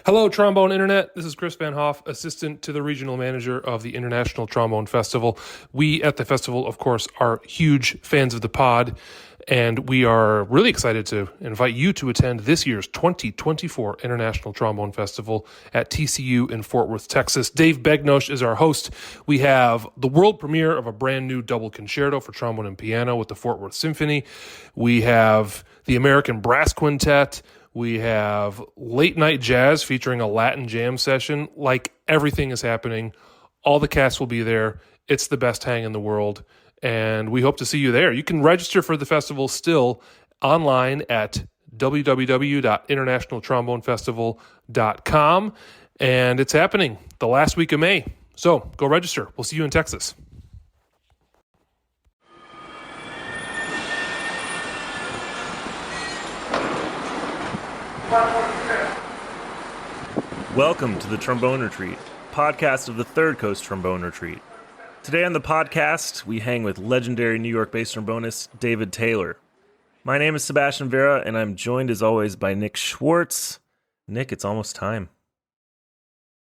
Hello, Trombone Internet. This is Chris Van Hoff, assistant to the regional manager of the International Trombone Festival. We at the festival, of course, are huge fans of the pod, and we are really excited to invite you to attend this year's 2024 International Trombone Festival at TCU in Fort Worth, Texas. Dave Begnosh is our host. We have the world premiere of a brand new double concerto for trombone and piano with the Fort Worth Symphony. We have the American Brass Quintet. We have late night jazz featuring a Latin jam session. Like, everything is happening. All the cast will be there. It's the best hang in the world, and we hope to see you there. You can register for the festival still online at www.internationaltrombonefestival.com, and it's happening the last week of May. So go register. We'll see you in Texas. Welcome to the Trombone Retreat, podcast of the Third Coast Trombone Retreat. Today on the podcast, we hang with legendary New York-based trombonist David Taylor. My name is Sebastian Vera, and I'm joined as always by Nick Schwartz. Nick, it's almost time.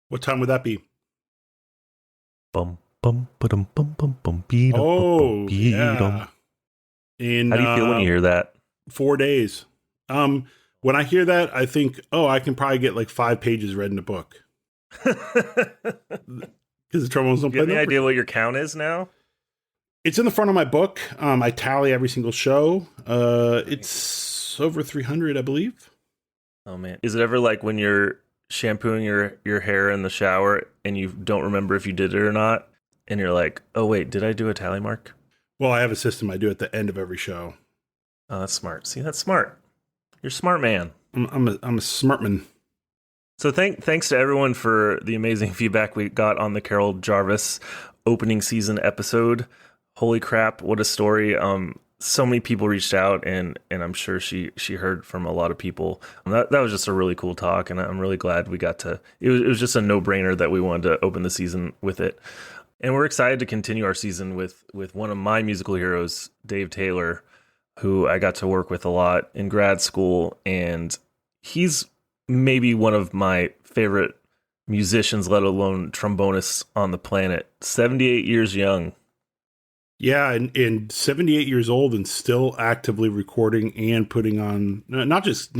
What time would that be? Bum bum ba-dum bum bum bum beat. Oh, yeah. How do you feel when you hear that? 4 days. When I hear that, I think, I can probably get like 5 pages read in a book. Because the trombones don't play. Do you have any idea what your count is now? It's in the front of my book. I tally every single show. It's over 300, I believe. Oh, man. Is it ever like when you're shampooing your hair in the shower and you don't remember if you did it or not? And you're like, oh, wait, did I do a tally mark? Well, I have a system I do at the end of every show. Oh, that's smart. See, that's smart. You're a smart man. I'm a smart man. So thanks to everyone for the amazing feedback we got on the Carol Jarvis opening season episode. Holy crap, what a story. So many people reached out, and I'm sure she heard from a lot of people. That was just a really cool talk, and I'm really glad we got to. It was just a no-brainer that we wanted to open the season with it. And we're excited to continue our season with one of my musical heroes, Dave Taylor, who I got to work with a lot in grad school, and he's maybe one of my favorite musicians, let alone trombonists on the planet. 78 years young. Yeah, and 78 years old and still actively recording and putting on not just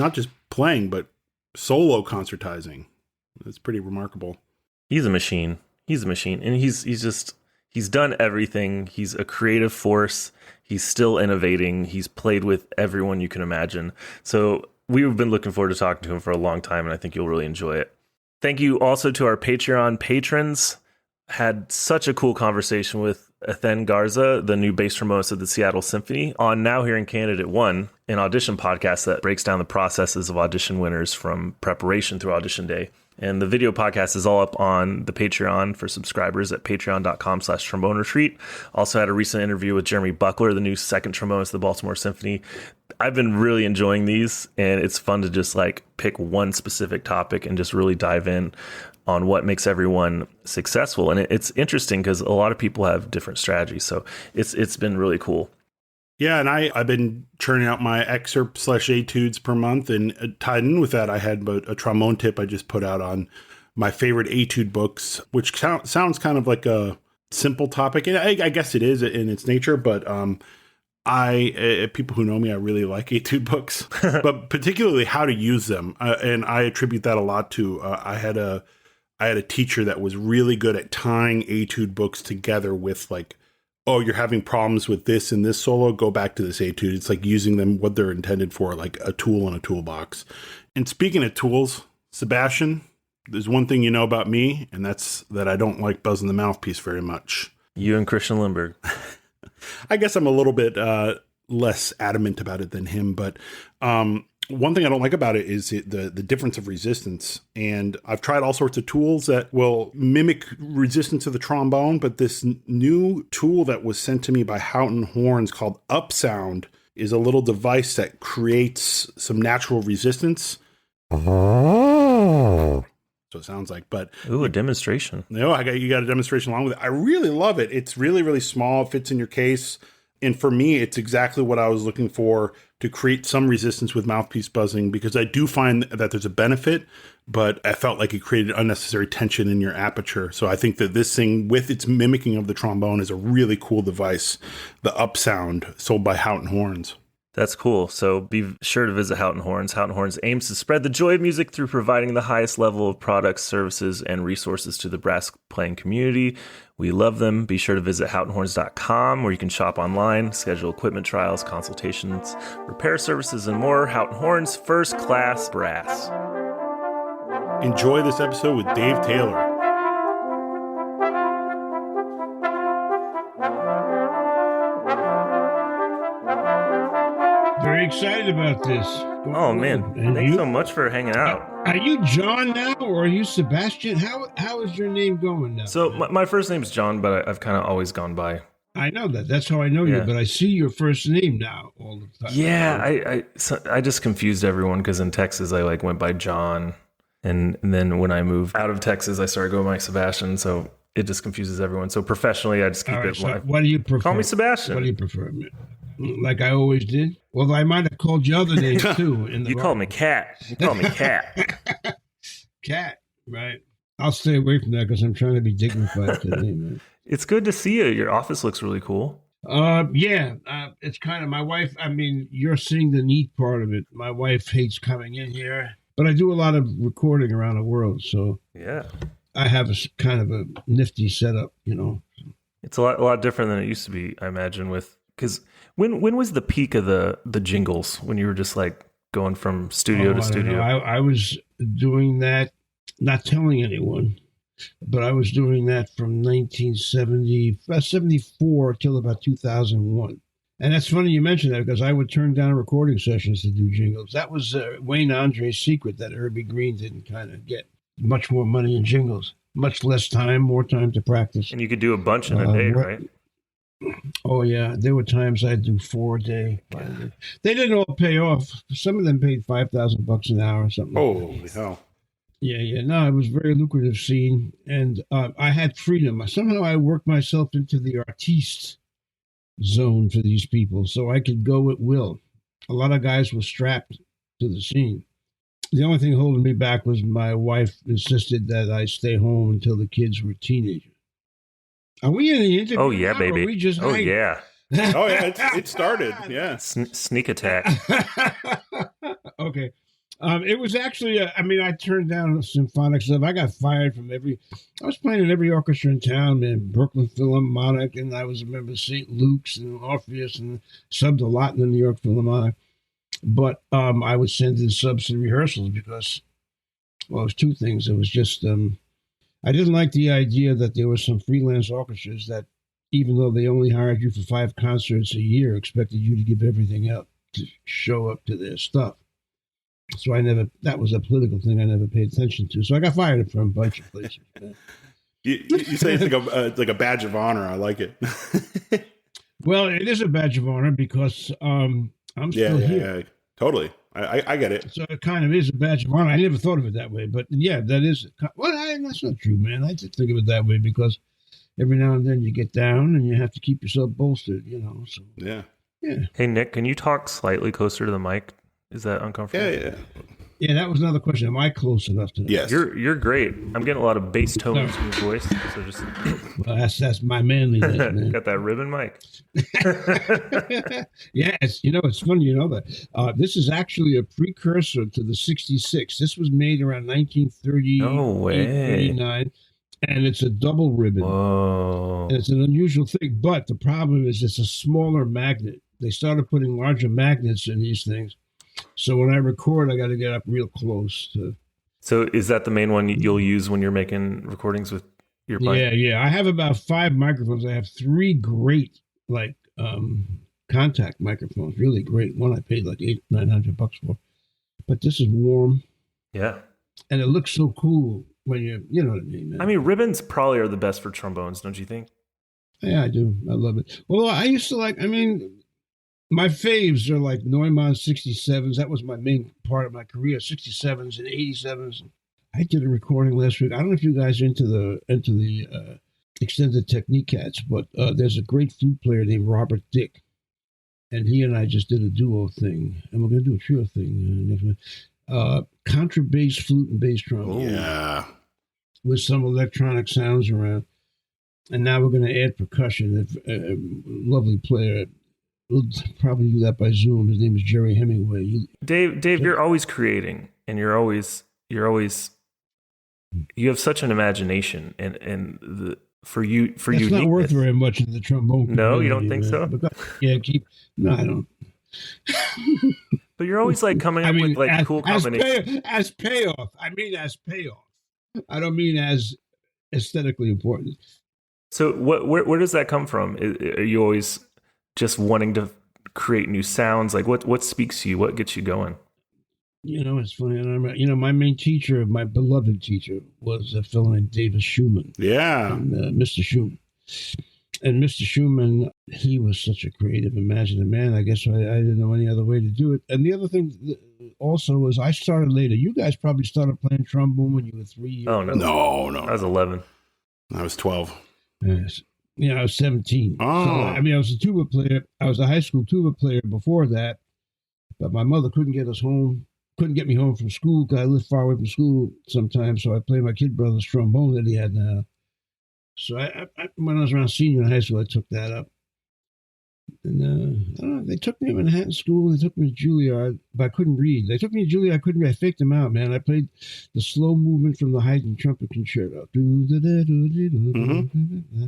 playing, but solo concertizing. That's pretty remarkable. He's a machine. And he's done everything. He's a creative force. He's still innovating. He's played with everyone you can imagine. So we've been looking forward to talking to him for a long time, and I think you'll really enjoy it. Thank you also to our Patreon patrons. Had such a cool conversation with Ethan Garza, the new bass trombonist of the Seattle Symphony, on Now Hearing Candidate 1, an audition podcast that breaks down the processes of audition winners from preparation through audition day. And the video podcast is all up on the Patreon for subscribers at patreon.com/trombone retreat. Also had a recent interview with Jeremy Buckler, the new second trombonist of the Baltimore Symphony. I've been really enjoying these, and it's fun to just like pick one specific topic and just really dive in on what makes everyone successful. And it's interesting because a lot of people have different strategies. So it's been really cool. Yeah, and I've been churning out my excerpt/etudes per month, and tied in with that, I had a trombone tip I just put out on my favorite etude books, which sounds kind of like a simple topic, and I guess it is in its nature, but people who know me, I really like etude books, but particularly how to use them, and I attribute that a lot to I had a teacher that was really good at tying etude books together with like, oh, you're having problems with this and this solo, go back to this etude. It's like using them what they're intended for, like a tool in a toolbox. And speaking of tools, Sebastian, there's one thing you know about me, and that's that I don't like buzzing the mouthpiece very much. You and Christian Lindbergh. I guess I'm a little bit less adamant about it than him, but one thing I don't like about it is the difference of resistance. And I've tried all sorts of tools that will mimic resistance of the trombone, but this new tool that was sent to me by Houghton Horns called Upsound is a little device that creates some natural resistance. So it sounds like, but ooh, a demonstration. No, you got a demonstration along with it. I really love it. It's really, really small. It fits in your case. And for me, it's exactly what I was looking for to create some resistance with mouthpiece buzzing, because I do find that there's a benefit, but I felt like it created unnecessary tension in your aperture. So I think that this thing, with its mimicking of the trombone, is a really cool device. The Up Sound, sold by Houghton Horns. That's cool. So be sure to visit Houghton Horns. Houghton Horns aims to spread the joy of music through providing the highest level of products, services, and resources to the brass playing community. We love them. Be sure to visit houghtonhorns.com, where you can shop online, schedule equipment trials, consultations, repair services, and more. Houghton Horns, first class brass. Enjoy this episode with Dave Taylor. Very excited about this. Oh, man. And Thanks you? so much for hanging out. Are you John now, or are you Sebastian? How is your name going now? So my first name's John, but I've kind of always gone by. I know that. That's how I know Yeah. you. But I see your first name now all the time. Yeah, I just confused everyone because in Texas I went by John, and then when I moved out of Texas I started going by Sebastian, so it just confuses everyone. So professionally I just keep All right, it so live. what do you prefer? Call me Sebastian. What do you prefer? Like I always did? Well, I might have called you other names too. You call me Cat. You call me Cat. Cat, right? I'll stay away from that because I'm trying to be dignified today, man. It's good to see you. Your office looks really cool. It's kind of my wife. I mean, you're seeing the neat part of it. My wife hates coming in here, but I do a lot of recording around the world, so Yeah, I have kind of a nifty setup, it's a lot different than it used to be, I imagine. Because when was the peak of the jingles, when you were just going from studio to I don't studio? know. I was doing that, not telling anyone, but I was doing that from 1974 till about 2001. And that's funny you mentioned that, because I would turn down recording sessions to do jingles. That was Wayne Andre's secret, that Herbie Green didn't kind of get much more money in jingles, much less time, more time to practice. And you could do a bunch in a day, right? Oh, yeah. There were times I'd do 4 a day. 5 a day. They didn't all pay off. Some of them paid $5,000 an hour or something. Holy hell. Yeah. No, it was a very lucrative scene. And I had freedom. Somehow I worked myself into the artiste zone for these people, so I could go at will. A lot of guys were strapped to the scene. The only thing holding me back was my wife insisted that I stay home until the kids were teenagers. Are we in the interview? Oh yeah, now, baby. Or are we just oh hanging? yeah. Oh, yeah, it started. Yeah. Sneak attack. Okay. It was actually, I turned down symphonic stuff. I got fired from I was playing in every orchestra in town, man. Brooklyn Philharmonic, and I was a member of St. Luke's and Orpheus, and subbed a lot in the New York Philharmonic. But I would send in subs to rehearsals because, well, it was two things. It was just, I didn't like the idea that there were some freelance orchestras that, even though they only hired you for 5 concerts a year, expected you to give everything up to show up to their stuff. So that was a political thing I never paid attention to. So I got fired from a bunch of places. You say it's like a badge of honor. I like it. Well, it is a badge of honor because I'm still here. Yeah, totally. I get it. So it kind of is a badge of honor. I never thought of it that way, but yeah, that is. Well, that's not true, man. I did think of it that way because every now and then you get down and you have to keep yourself bolstered, So Yeah. Hey Nick, can you talk slightly closer to the mic? Is that uncomfortable? Yeah. Yeah, that was another question. Am I close enough to that? Yes. You're great. I'm getting a lot of bass tones in your voice. So just Well, that's my manliness, man. got that ribbon mic. Yeah, it's funny, that. This is actually a precursor to the 66. This was made around 1938, No way. 39, and it's a double ribbon. Whoa. And it's an unusual thing, but the problem is it's a smaller magnet. They started putting larger magnets in these things. So when I record, I got to get up real close to. So is that the main one you'll use when you're making recordings with your mic? Yeah. I have about 5 microphones. I have 3 great contact microphones, really great. One I paid like $800-900 for, but this is warm. Yeah. And it looks so cool when you know what I mean, man. I mean, ribbons probably are the best for trombones, don't you think? Yeah, I do. I love it. Well, I used to my faves are like Neumann 67s. That was my main part of my career, 67s and 87s. I did a recording last week. I don't know if you guys are into the extended technique cats, but there's a great flute player named Robert Dick. and he and I just did a duo thing, and we're going to do a trio thing next month. Contrabass, flute, and bass trombone. Yeah. With some electronic sounds around. And now we're going to add percussion. A lovely player. We'll probably do that by Zoom. His name is Jerry Hemingway. Dave, you're always creating, and you have such an imagination, and for you, That's not worth very much in the trombone. No, you don't think so? No, I don't. But you're always like coming up with like cool combinations. As payoff. I mean, as payoff. I don't mean as aesthetically important. So where does that come from? Are you always just wanting to create new sounds? Like what speaks to you? What gets you going? It's funny. And my main teacher, my beloved teacher, was a fellow named Davis Schumann. Yeah. And, Mr. Schumann. And Mr. Schumann, he was such a creative, imaginative man. I guess I didn't know any other way to do it. And the other thing also was I started later. You guys probably started playing trombone when you were 3 years old. No. I was 11. I was 12. Yes. I was 17. Oh. So, I was a tuba player. I was a high school tuba player before that. But my mother couldn't get me home from school because I lived far away from school sometimes. So I played my kid brother's trombone that he had now. So I when I was around senior in high school, I took that up. And I don't know, they took me to Manhattan School, they took me to Juilliard, but I couldn't read. They took me to Juilliard, I couldn't read. I faked them out, man. I played the slow movement from the Haydn Trumpet Concerto. Mm-hmm.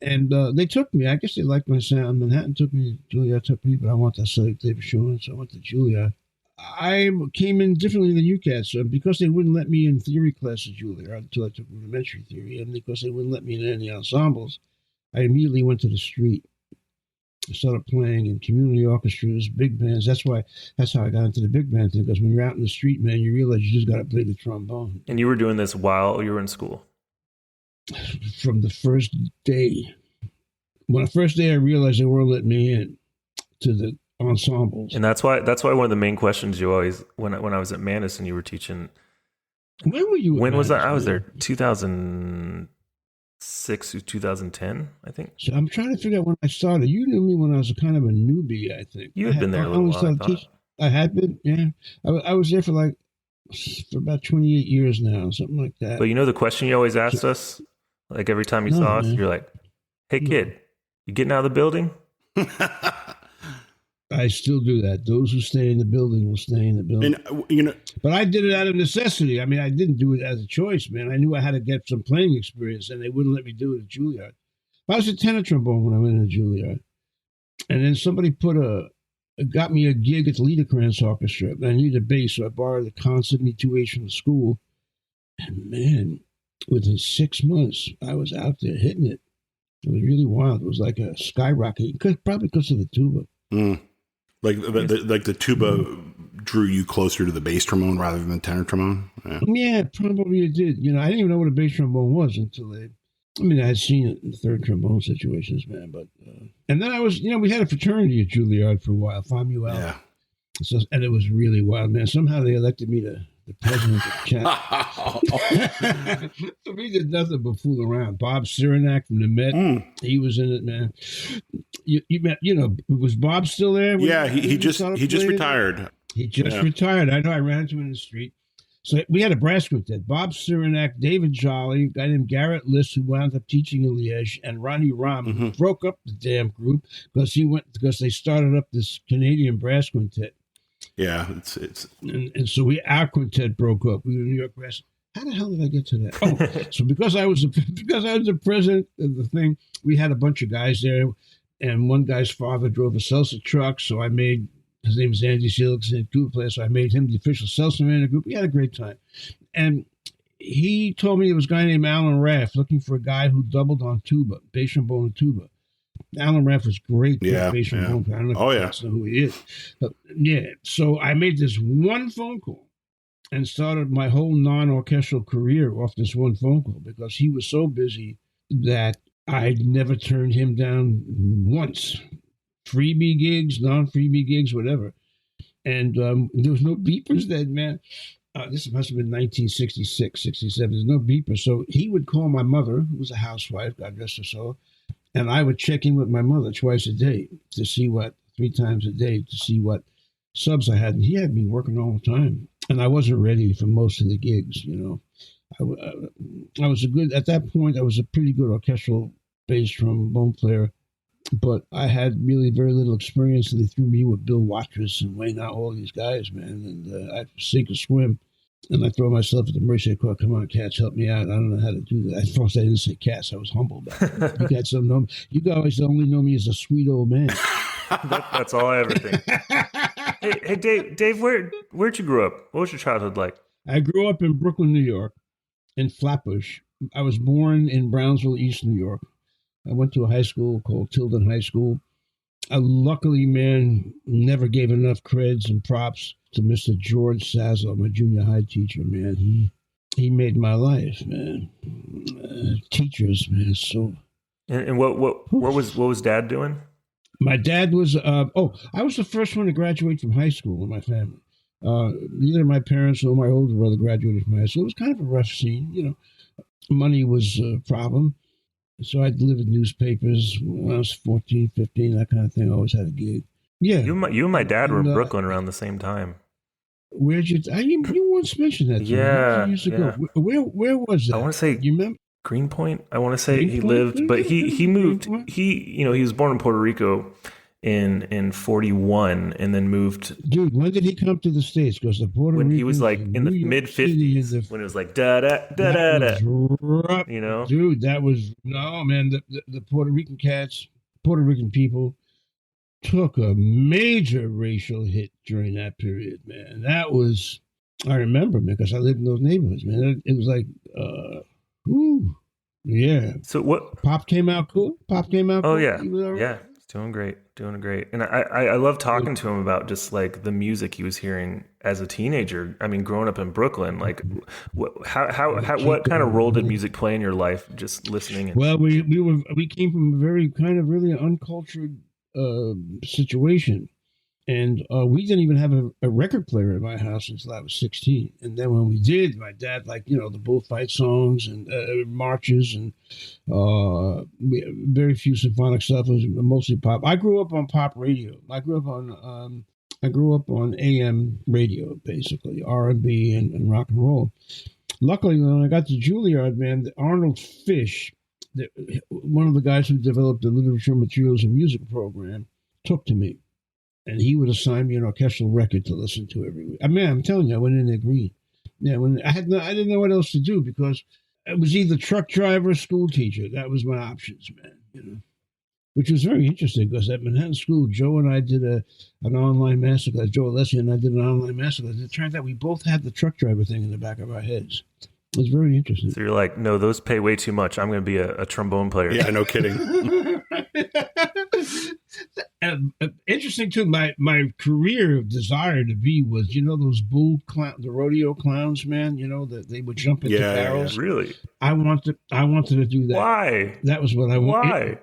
And they took me. I guess they liked my sound. Manhattan took me, Juilliard took me, but I want that select David Schumann, so I went to Juilliard. I came in differently than you cats, so because they wouldn't let me in theory class at Juilliard until I took rudimentary theory, and because they wouldn't let me in any ensembles, I immediately went to the street. I started playing in community orchestras, big bands. That's how I got into the big band thing, because when you're out in the street, man, you realize you just got to play the trombone. And you were doing this while you were in school? From the first day. When the first day I realized they weren't letting me in to the ensembles. And that's why one of the main questions you always, when I was at Madison, you were teaching. When were you? When was that? I was there 2006 to 2010, I think. So I'm trying to figure out when I started. You knew me when I was kind of a newbie, I think. You had been there a little while. I had been, yeah. I was there for about 28 years now, something like that. But the question you always asked us, like every time you saw us, you're like, "Hey kid, you getting out of the building?" I still do that. Those who stay in the building will stay in the building. And, but I did it out of necessity. I mean, I didn't do it as a choice, man. I knew I had to get some playing experience, and they wouldn't let me do it at Juilliard. I was a tenor trombone when I went into Juilliard. And then somebody got me a gig at the Liederkranz Orchestra. I needed a bass, so I borrowed the Consignee 2H from the school. And man, within 6 months, I was out there hitting it. It was really wild. It was like a skyrocket, probably because of the tuba. Mm. Like the tuba drew you closer to the bass trombone rather than the tenor trombone? Yeah, probably it did. I didn't even know what a bass trombone was until I had seen it in third trombone situations, man. But and then I was, we had a fraternity at Juilliard for a while, Phi Mu Alpha. Yeah. So, and it was really wild, man. Somehow they elected me the president of the chat. So we did nothing but fool around. Bob Cyranak from the Met, he was in it, man. Was Bob still there? Yeah, he just retired. He just retired. I know. I ran into him in the street. So we had a brass quintet: Bob Cyranak, David Jolly, a guy named Garrett List, who wound up teaching in Liège, and Ronnie Rahm, who broke up the damn group because they started up this Canadian brass quintet. Yeah, it's and so our quintet broke up. We were New York Brass. How the hell did I get to that? Oh, so because I was the president of the thing, we had a bunch of guys there, and one guy's father drove a salsa truck, so I made his name is Andy Felix, and tuba player, so I made him the official salsa man of the group. We had a great time, and he told me there was a guy named Alan Raff looking for a guy who doubled on tuba, bass trombone and tuba. Alan Raff was great. Bass trombone. I don't know if you guys know who he is. But, so I made this one phone call and started my whole non-orchestral career off this one phone call because he was so busy that I never turned him down once. Freebie gigs, non-freebie gigs, whatever. And there was no beepers then, man. This must have been 1966, 67. There's no beepers. So he would call my mother, who was a housewife, God rest her soul, and I would check in with my mother twice a day to see what 3 times a day to see what subs I had. And he had me working all the time. And I wasn't ready for most of the gigs, you know. I was at that point, I was a pretty good orchestral bass trombone player, but I had really very little experience. And they threw me with Bill Watrous and Wayne Out, all these guys, man. And I sink or swim. And I throw myself at the mercy of, come on, cats, help me out. I don't know how to do that. At first, I didn't say cats. I was humble about it. You guys don't know me. You guys only know me as a sweet old man. That's all I ever think. Hey, Dave, where'd you grow up? What was your childhood like? I grew up in Brooklyn, New York, in Flatbush. I was born in Brownsville, East New York. I went to a high school called Tilden High School. Luckily, man, never gave enough creds and props to Mr. George Sazzo, my junior high teacher, man. He made my life, man. Teachers, man, so. And what was Dad doing? My dad was. I was the first one to graduate from high school in my family. Neither my parents nor my older brother graduated from high school. It was kind of a rough scene, you know. Money was a problem. So I delivered newspapers when I was 14, 15, that kind of thing. I always had a gig. Yeah. You and my dad were in Brooklyn around the same time. Where'd you once mentioned that to yeah, me. Years ago. Where was that? I want to say, you remember? Greenpoint. I want to say he Greenpoint? lived, but he moved. He was born in Puerto Rico in 41 and then moved. Dude, when did he come to the States? Because the Puerto when Ricans he was like in the mid 50s, when it was like da da da da da. You know, dude, that was no man. The Puerto Rican cats, Puerto Rican people took a major racial hit during that period, man. That was, I remember, man, because I lived in those neighborhoods, man. It was like, yeah. So what? Pop came out cool. Oh yeah, yeah. Doing great. And I love talking to him about just like the music he was hearing as a teenager. I mean, growing up in Brooklyn, like what kind of role did music play in your life? Just listening. Well, we came from a very kind of really uncultured situation. And we didn't even have a record player in my house until I was 16. And then when we did, my dad, like, you know, the bullfight songs and marches and very few symphonic stuff. It was mostly pop. I grew up on pop radio. I grew up on AM radio, basically, R&B and rock and roll. Luckily, when I got to Juilliard, man, Arnold Fish, one of the guys who developed the literature, materials, and music program, took to me. And he would assign me an orchestral record to listen to every week. I mean, I'm telling you, I went in there green. Yeah, when I didn't know what else to do because it was either truck driver or school teacher. That was my options, man. You know, which was very interesting because at Manhattan School, Joe and I did an online masterclass. Joe Alessi and I did an online masterclass. It turned out we both had the truck driver thing in the back of our heads. It was very interesting. So you're like, no, those pay way too much. I'm going to be a trombone player. Yeah, no kidding. Interesting too. My career desire to be was, you know, those the rodeo clowns, man. You know that they would jump into barrels. Yeah, really? I wanted to do that. Why? That was what I wanted.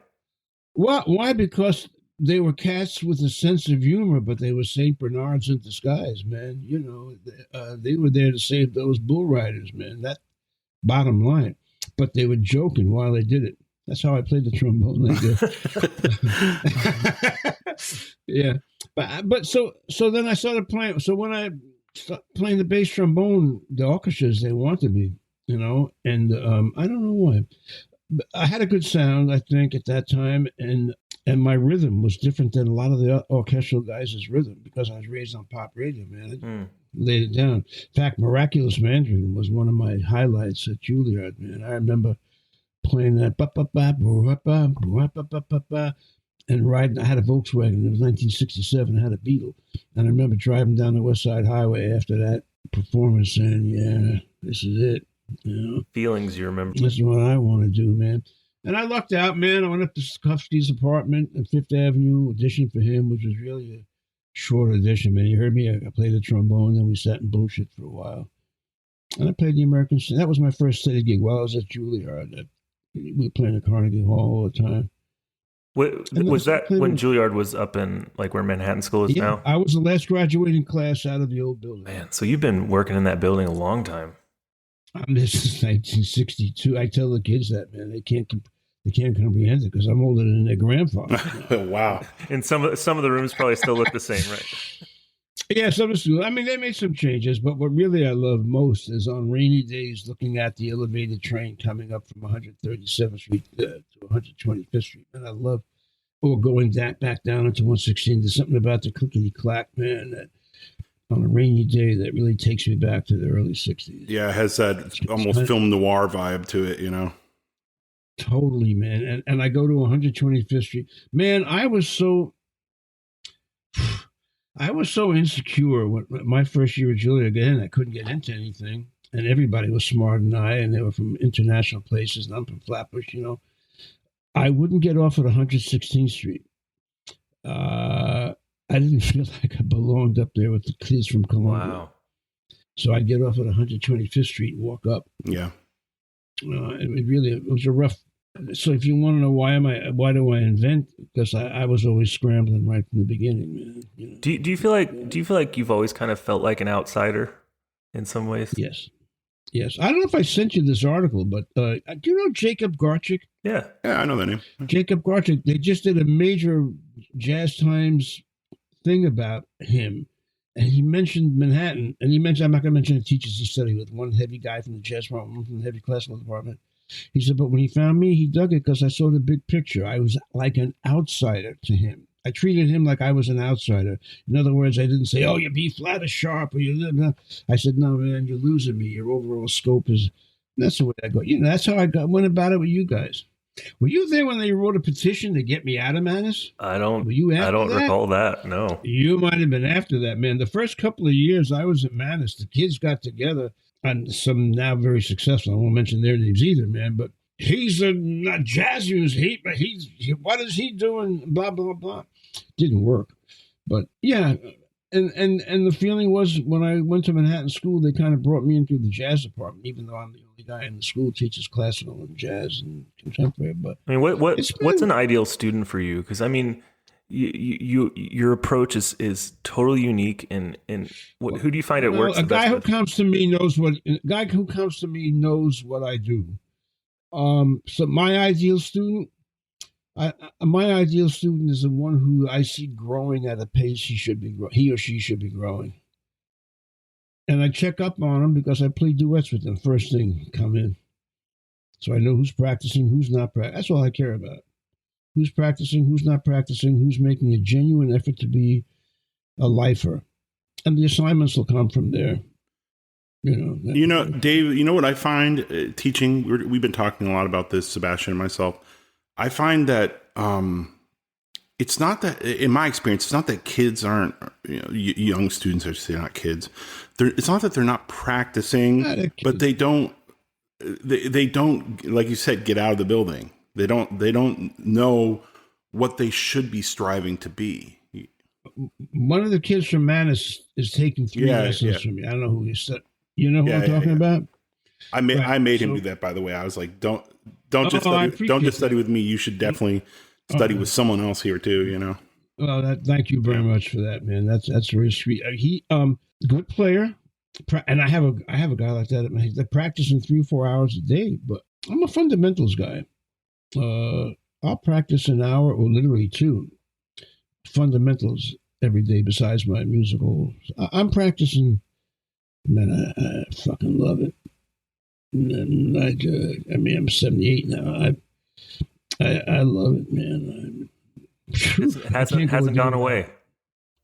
Why? Why? Because they were cats with a sense of humor, but they were Saint Bernards in disguise, man. You know, they were there to save those bull riders, man. That bottom line. But they were joking while they did it. That's how I played the trombone. Yeah, but so then I started playing. So when I started playing the bass trombone, the orchestras they wanted me, you know, and I don't know why. But I had a good sound, I think, at that time, and my rhythm was different than a lot of the orchestral guys' rhythm because I was raised on pop radio, man. I laid it down. In fact, Miraculous Mandarin was one of my highlights at Juilliard, man. I remember playing that and riding. I had a Volkswagen. It was 1967. I had a Beetle, and I remember driving down the West Side Highway after that performance, saying, "Yeah, this is it." You know, feelings you remember. This is what I want to do, man. And I lucked out, man. I went up to Skufsky's apartment on Fifth Avenue, auditioned for him, which was really a short audition, man. You heard me. I played the trombone, then we sat and bullshit for a while. And I played the American. That was my first steady gig while I was at Juilliard. We were playing at Carnegie Hall all the time. Was that when Juilliard was up in like where Manhattan School is now? I was the last graduating class out of the old building. Man, so you've been working in that building a long time. This is 1962. I tell the kids that, man, they can't comprehend it because I'm older than their grandfather. Wow. And some of the rooms probably still look the same, right? Yeah, some of the, I mean, they made some changes, but what really I love most is on rainy days looking at the elevated train coming up from 137th Street to 125th Street. And I love, or going back down into 116. There's something about the clickety clack, man, that on a rainy day that really takes me back to the early 60s. Yeah, it has that almost film noir vibe to it, you know? Totally, man. And I go to 125th Street. Man, I was so insecure when my first year at Juilliard. Again, I couldn't get into anything, and everybody was smarter than I, and they were from international places, and I'm from Flatbush, you know. I wouldn't get off at 116th Street. I didn't feel like I belonged up there with the kids from Columbia. Wow. So I'd get off at 125th Street and walk up. Yeah. It was a rough. So if you want to know why do I invent? Because I was always scrambling right from the beginning, man. You know? Do you feel like you've always kind of felt like an outsider in some ways? Yes. I don't know if I sent you this article, but do you know Jacob Garchick? Yeah, I know that name. Jacob Garchick. They just did a major Jazz Times thing about him, and he mentioned Manhattan, and he mentioned, I'm not going to mention the teachers he studied with, one heavy guy from the jazz department, one from the heavy classical department. He said, but when he found me, he dug it because I saw the big picture. I was like an outsider to him. I treated him like I was an outsider. In other words, I didn't say, oh, you B flat is sharp, or you live. No. I said, no, man, you're losing me. Your overall scope is. That's the way I go. You know, that's how went about it with you guys. Were you there when they wrote a petition to get me out of Manus? I don't that? recall that. No. You might have been after that, man. The first couple of years I was at Manus, the kids got together, and some now very successful. I won't mention their names either, man, but he's not jazz music. What is he doing? Blah, blah, blah. Didn't work. But yeah, and the feeling was when I went to Manhattan School, they kind of brought me into the jazz department, even though I'm the only guy in the school who teaches classical and jazz and contemporary. But I mean, what's an ideal student for you? Because I mean, your approach is totally unique, and who do you find it works? A guy who comes to me knows what I do. So my ideal student is the one who I see growing at a pace he or she should be growing. And I check up on them because I play duets with them first thing come in. So I know who's practicing, who's not practicing. That's all I care about. Who's practicing, who's not practicing, who's making a genuine effort to be a lifer. And the assignments will come from there. You know, Dave, you know what I find teaching? We've been talking a lot about this, Sebastian and myself. I find that it's not that, in my experience, it's not that kids aren't, young students, I should say, not kids. It's not that they're not practicing, but they don't, like you said, get out of the building. They don't know what they should be striving to be. One of the kids from Manus is taking 3 lessons from me. I don't know who he said. You know who I'm talking about? I made him do that, by the way. I was like, don't just study with me. You should definitely study with someone else here too, you know. Well, thank you very much for that, man. That's very sweet. He good player, and I have a guy like that. They're practicing 3-4 hours a day, but I'm a fundamentals guy. I'll practice an hour or literally 2 fundamentals every day besides my musical. I'm practicing. Man, I fucking love it. And I'm 78 now. I love it, man. It hasn't gone away.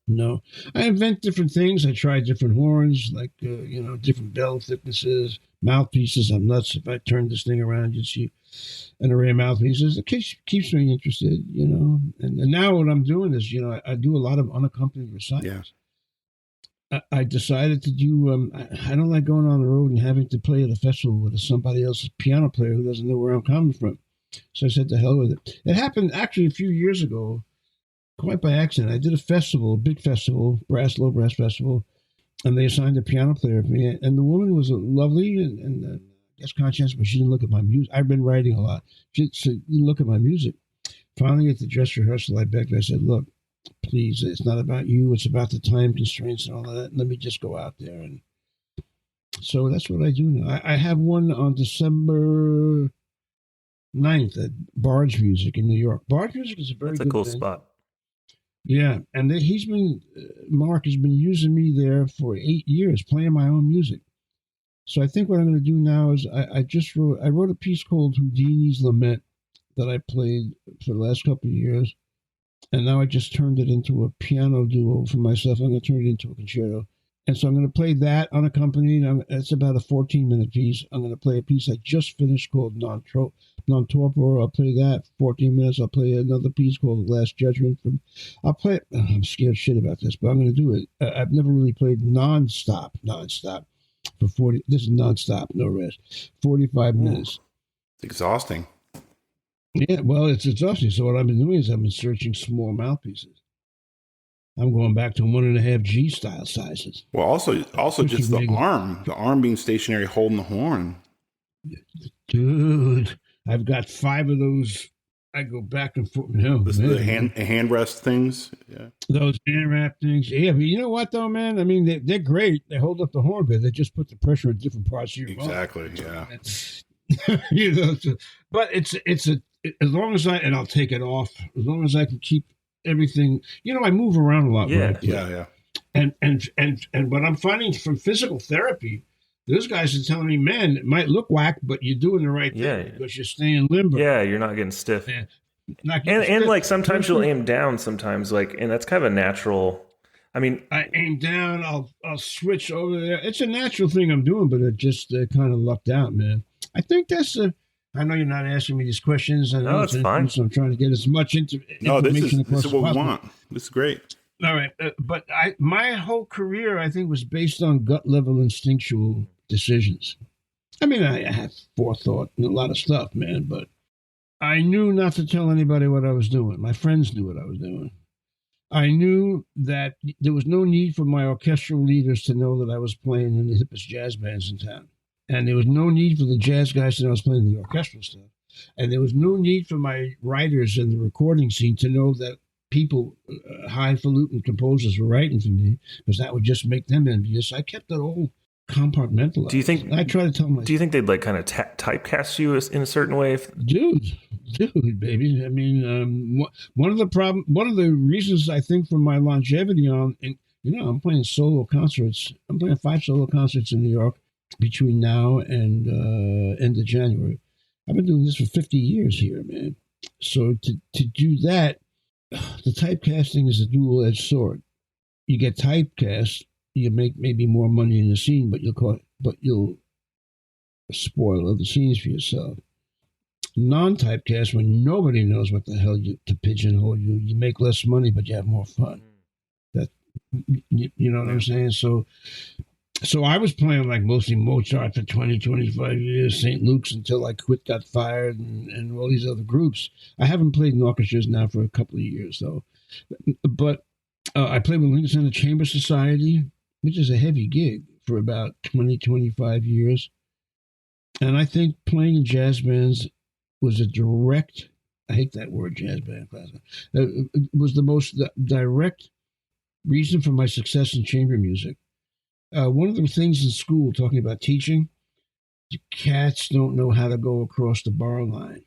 No, I invent different things. I try different horns, like different bell thicknesses, mouthpieces. I'm nuts. If I turn this thing around, you'd see an array of mouthpieces. It keeps me interested, And now what I'm doing is, I do a lot of unaccompanied recitals. Yeah. I decided to do. I don't like going on the road and having to play at a festival with somebody else's piano player who doesn't know where I'm coming from. So I said, "To hell with it." It happened actually a few years ago, quite by accident. I did a big festival, low brass festival, and they assigned a piano player for me. And the woman was lovely and I guess conscientious, but she didn't look at my music. I've been writing a lot. She didn't look at my music. Finally, at the dress rehearsal, I begged her. I said, "Look, please, it's not about you. It's about the time constraints and all of that. Let me just go out there." And so that's what I do now. I have one on December 9th at Bard's Music in New York. Bard's Music is a very That's a good cool thing. spot. Yeah, and Mark has been using me there for 8 years, playing my own music. So I think what I'm going to do now is I wrote a piece called Houdini's Lament that I played for the last couple of years, and now I just turned it into a piano duo for myself. I'm going to turn it into a concerto. And so I'm going to play that unaccompanied. It's about a 14-minute piece. I'm going to play a piece I just finished called Non Torpor. I'll play that 14 minutes. I'll play another piece called The Last Judgment. I'm scared shit about this, but I'm going to do it. I've never really played nonstop for 40. This is nonstop, no rest. 45 minutes. It's exhausting. Yeah, well, it's exhausting. So what I've been doing is I've been searching small mouthpieces. I'm going back to 1.5 G style sizes. Well, also just the arm being stationary, holding the horn. Dude, I've got 5 of those. I go back and forth. No, The hand rest things. Yeah. Those hand wrap things. Yeah, but you know what though, man? I mean, they're great. They hold up the horn, but they just put the pressure in different parts of your Exactly. mouth. Yeah. You know, but it's as long as I'll take it off, as long as I can keep everything. You know, I move around a lot. Yeah. Right? Yeah. And what I'm finding from physical therapy, those guys are telling me, man, it might look whack, but you're doing the right thing because you're staying limber. Yeah, you're not getting stiff. Yeah. And like sometimes you'll aim down sometimes, like, and that's kind of a natural. I mean, I aim down, I'll switch over there. It's a natural thing I'm doing, but it just kind of lucked out, man. I think I know you're not asking me these questions. I know no, it's fine. So I'm trying to get as much information this is what we want. This is great. All right, but my whole career, I think, was based on gut level instinctual decisions. I mean, I had forethought and a lot of stuff, man, but I knew not to tell anybody what I was doing. My friends knew what I was doing. I knew that there was no need for my orchestral leaders to know that I was playing in the hippest jazz bands in town. And there was no need for the jazz guys to know I was playing the orchestral stuff. And there was no need for my writers in the recording scene to know that people, highfalutin composers were writing for me, because that would just make them envious. I kept it all compartmentalized. Do you think? I try to tell myself. Do you think they'd like kind of typecast you in a certain way? Dude, baby. I mean, one of the reasons I think for my longevity I'm playing solo concerts. I'm playing 5 solo concerts in New York between now and end of January. I've been doing this for 50 years here, man. So to do that, the typecasting is a dual-edged sword. You get typecast, you make maybe more money in the scene, but you'll spoil other scenes for yourself. Non-typecast, when nobody knows what the hell to pigeonhole you, you make less money, but you have more fun. That you know what I'm saying? So I was playing like mostly Mozart for 20, 25 years, St. Luke's until I quit, got fired, and all these other groups. I haven't played in orchestras now for a couple of years, though. But I played with Lincoln Center Chamber Society, which is a heavy gig, for about 20, 25 years. And I think playing in jazz bands was a direct, I hate that word, jazz band class. It was the most direct reason for my success in chamber music. One of the things in school, talking about teaching, the cats don't know how to go across the bar line.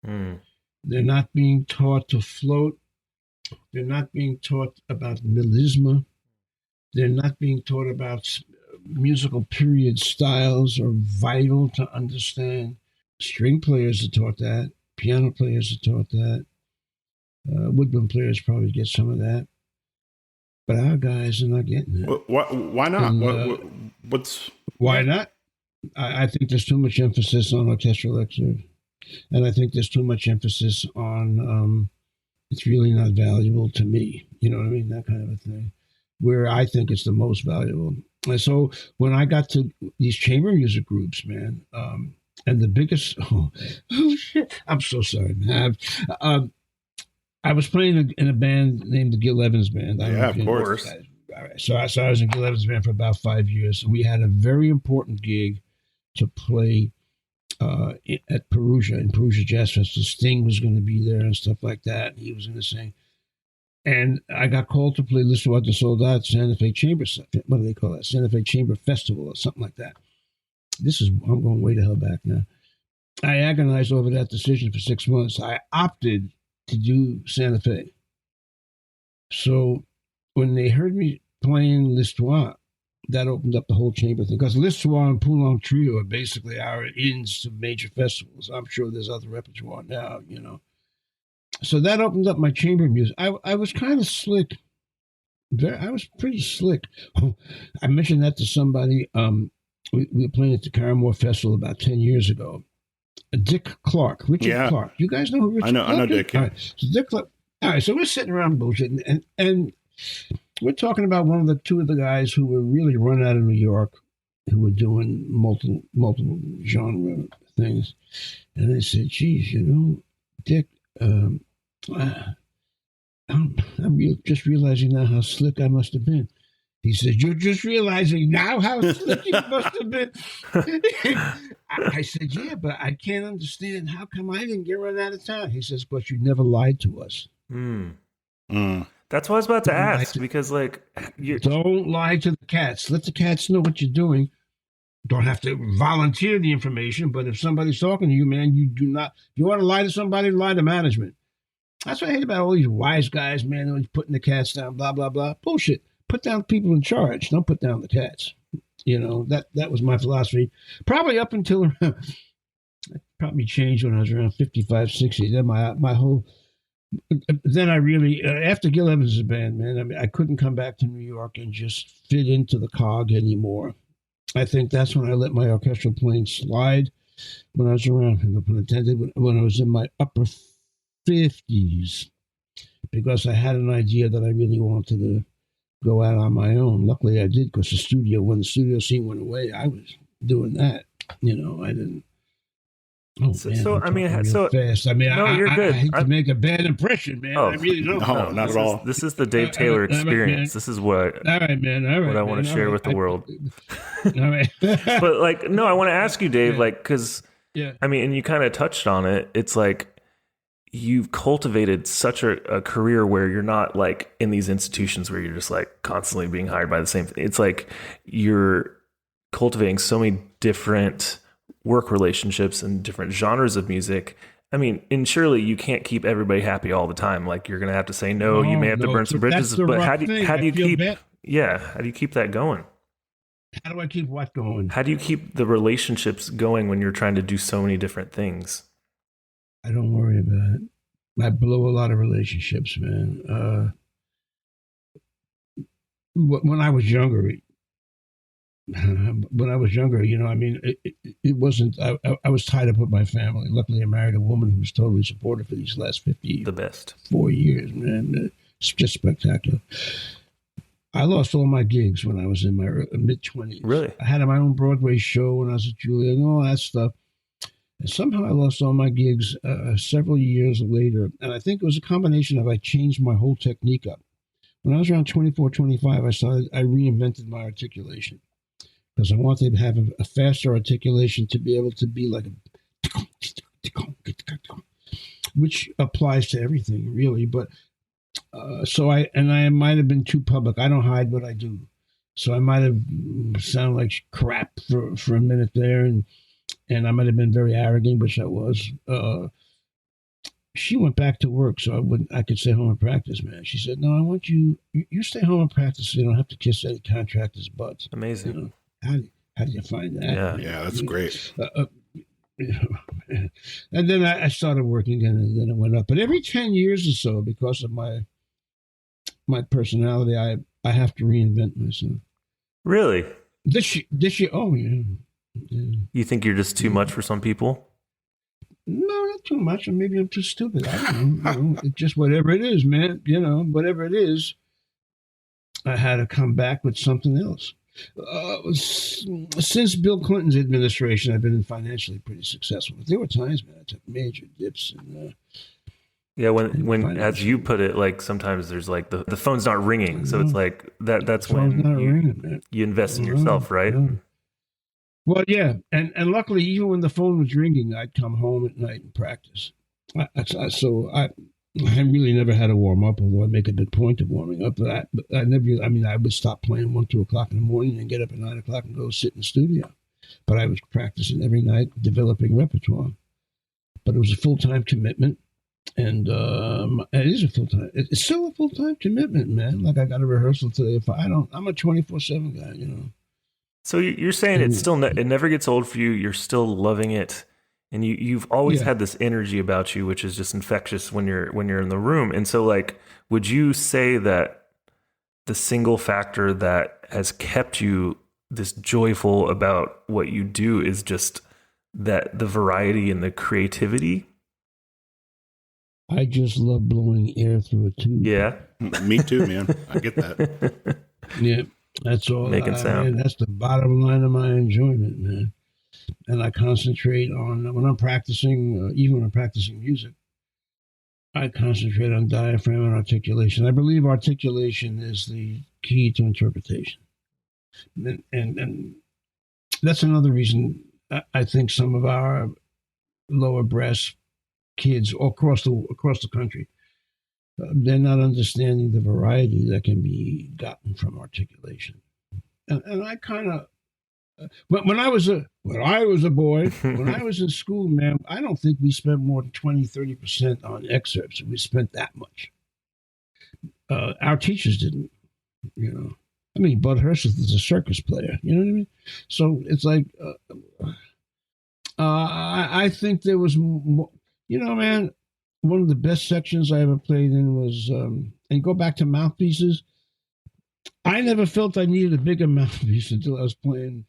They're not being taught to float. They're not being taught about melisma. They're not being taught about musical period styles are vital to understand. String players are taught that. Piano players are taught that. Woodwind players probably get some of that. But our guys are not getting it. Why not? And, Why not? I think there's too much emphasis on orchestral excerpt. And I think there's too much emphasis on it's really not valuable to me. You know what I mean? That kind of a thing. Where I think it's the most valuable. And so when I got to these chamber music groups, man, and the biggest, oh shit, I'm so sorry, man. I was playing in a band named the Gil Evans Band. Yeah, of course. All right. So I was in Gil Evans Band for about 5 years. We had a very important gig to play at Perugia, in Perugia Jazz Festival. Sting was going to be there and stuff like that. And he was going to sing. And I got called to play L'Histoire de Soldat at Santa Fe Chamber. What do they call that? Santa Fe Chamber Festival or something like that. I'm going way the hell back now. I agonized over that decision for 6 months. I opted to do Santa Fe. So when they heard me playing L'Histoire, that opened up the whole chamber thing. Because L'Histoire and Poulon Trio are basically our ins to major festivals. I'm sure there's other repertoire now, you know. So that opened up my chamber music. I was kind of slick. I was pretty slick. I mentioned that to somebody. We were playing at the Caramore Festival about 10 years ago. Dick Clark, Richard Clark. You guys know who Richard Clark is? I know Dick. Yeah. All right. So Dick Clark. All right, so we're sitting around bullshitting, and we're talking about two of the guys who were really run out of New York, who were doing multiple genre things. And I said, geez, you know, Dick, I'm just realizing now how slick I must have been. He said, you're just realizing now how slick you must have been. I said, yeah, but I can't understand. How come I didn't get run out of town? He says, but you never lied to us. That's what I was about to ask, because like, don't lie to the cats. Let the cats know what you're doing. Don't have to volunteer the information, but if somebody's talking to you, man, you do not. If you want to lie to somebody, lie to management. That's what I hate about all these wise guys, man, who's putting the cats down, blah, blah, blah. Bullshit. Put down people in charge. Don't put down the cats. You know, that was my philosophy. Probably up until around, probably changed when I was around 55, 60. Then my whole, then I really, after Gil Evans' band, man, I mean, I couldn't come back to New York and just fit into the cog anymore. I think that's when I let my orchestral playing slide when I was around, no pun intended, when I was in my upper 50s, because I had an idea that I really wanted to go out on my own. Luckily I did, because when the studio scene went away, I was doing that. You know, I didn't. Oh, so, man, so I mean, so fast. I mean, no, you're good. I hate to make a bad impression, man. I really don't. No, not at all. This is the Dave Taylor experience. This is what. All right, man. All right, what I want to share with the world. All right. But like, no, I want to ask you, Dave, like, because yeah, I mean, and you kind of touched on it. It's like you've cultivated such a career where you're not like in these institutions where you're just like constantly being hired by the same thing. It's like you're cultivating so many different work relationships and different genres of music. I mean, and surely you can't keep everybody happy all the time. Like you're going to have to say no. You may have to burn some bridges. But how do you keep? Yeah, how do you keep that going? How do I keep what going? How do you keep the relationships going when you're trying to do so many different things? I don't worry about it. I blow a lot of relationships, man. When I was younger, you know, I mean, it wasn't. I was tied up with my family. Luckily, I married a woman who was totally supportive for these last 4 years, man. It's just spectacular. I lost all my gigs when I was in my mid-20s. Really? I had my own Broadway show when I was at Juilliard and all that stuff. And somehow I lost all my gigs several years later. And I think it was a combination of I changed my whole technique up. When I was around 24, 25, I reinvented my articulation. Because I wanted to have a faster articulation to be able to be like which applies to everything, really. But I might have been too public. I don't hide what I do. So I might have sounded like crap for a minute there, and I might have been very arrogant, which I was. She went back to work, so I could stay home and practice, man. She said, no, I want you stay home and practice so you don't have to kiss any contractors' butts. Amazing. You know, how do you find that? Yeah, that's great. And then I started working, and then it went up. But every 10 years or so, because of my personality, I have to reinvent myself. Really? This year, oh yeah. You think you're just too much for some people? No, not too much. Or maybe I'm too stupid. I don't know. You know, it's just whatever it is, man. You know, whatever it is, I had to come back with something else. Since Bill Clinton's administration, I've been financially pretty successful. But there were times, man, I took major dips. Yeah, when as you put it, like sometimes there's like the phone's not ringing, so it's like that's when you invest in yourself, right? Well, yeah, and luckily, even when the phone was ringing, I'd come home at night and practice. So I really never had to warm up, although I make a big point of warming up. But I never. I mean, I would stop playing 1, 2 o'clock in the morning and get up at 9 o'clock and go sit in the studio. But I was practicing every night, developing repertoire. but it was a full-time commitment. And it is a full-time. It's still a full-time commitment, man. Like I got a rehearsal today. If I don't, I'm a 24/7 guy, you know. So you're saying it's still it never gets old for you. You're still loving it, and you've always had this energy about you, which is just infectious when you're in the room. And so, like, would you say that the single factor that has kept you this joyful about what you do is just that the variety and the creativity? I just love blowing air through a tube. Yeah. Me too, man. I get that. Yeah, that's all. Making sound. Man, that's the bottom line of my enjoyment, man. And I concentrate on, when I'm practicing, even when I'm practicing music, I concentrate on diaphragm and articulation. I believe articulation is the key to interpretation. And that's another reason I think some of our lower brass kids all across the country, they're not understanding the variety that can be gotten from articulation. And I kind of, when I was a boy, when I was in school, man, I don't think we spent more than 20-30% on excerpts. We spent that much. Our teachers didn't, you know. I mean, Bud Herseth is a circus player. You know what I mean? So it's like, I think there was more. You know, man, one of the best sections I ever played in was, and go back to mouthpieces. I never felt I needed a bigger mouthpiece until I was playing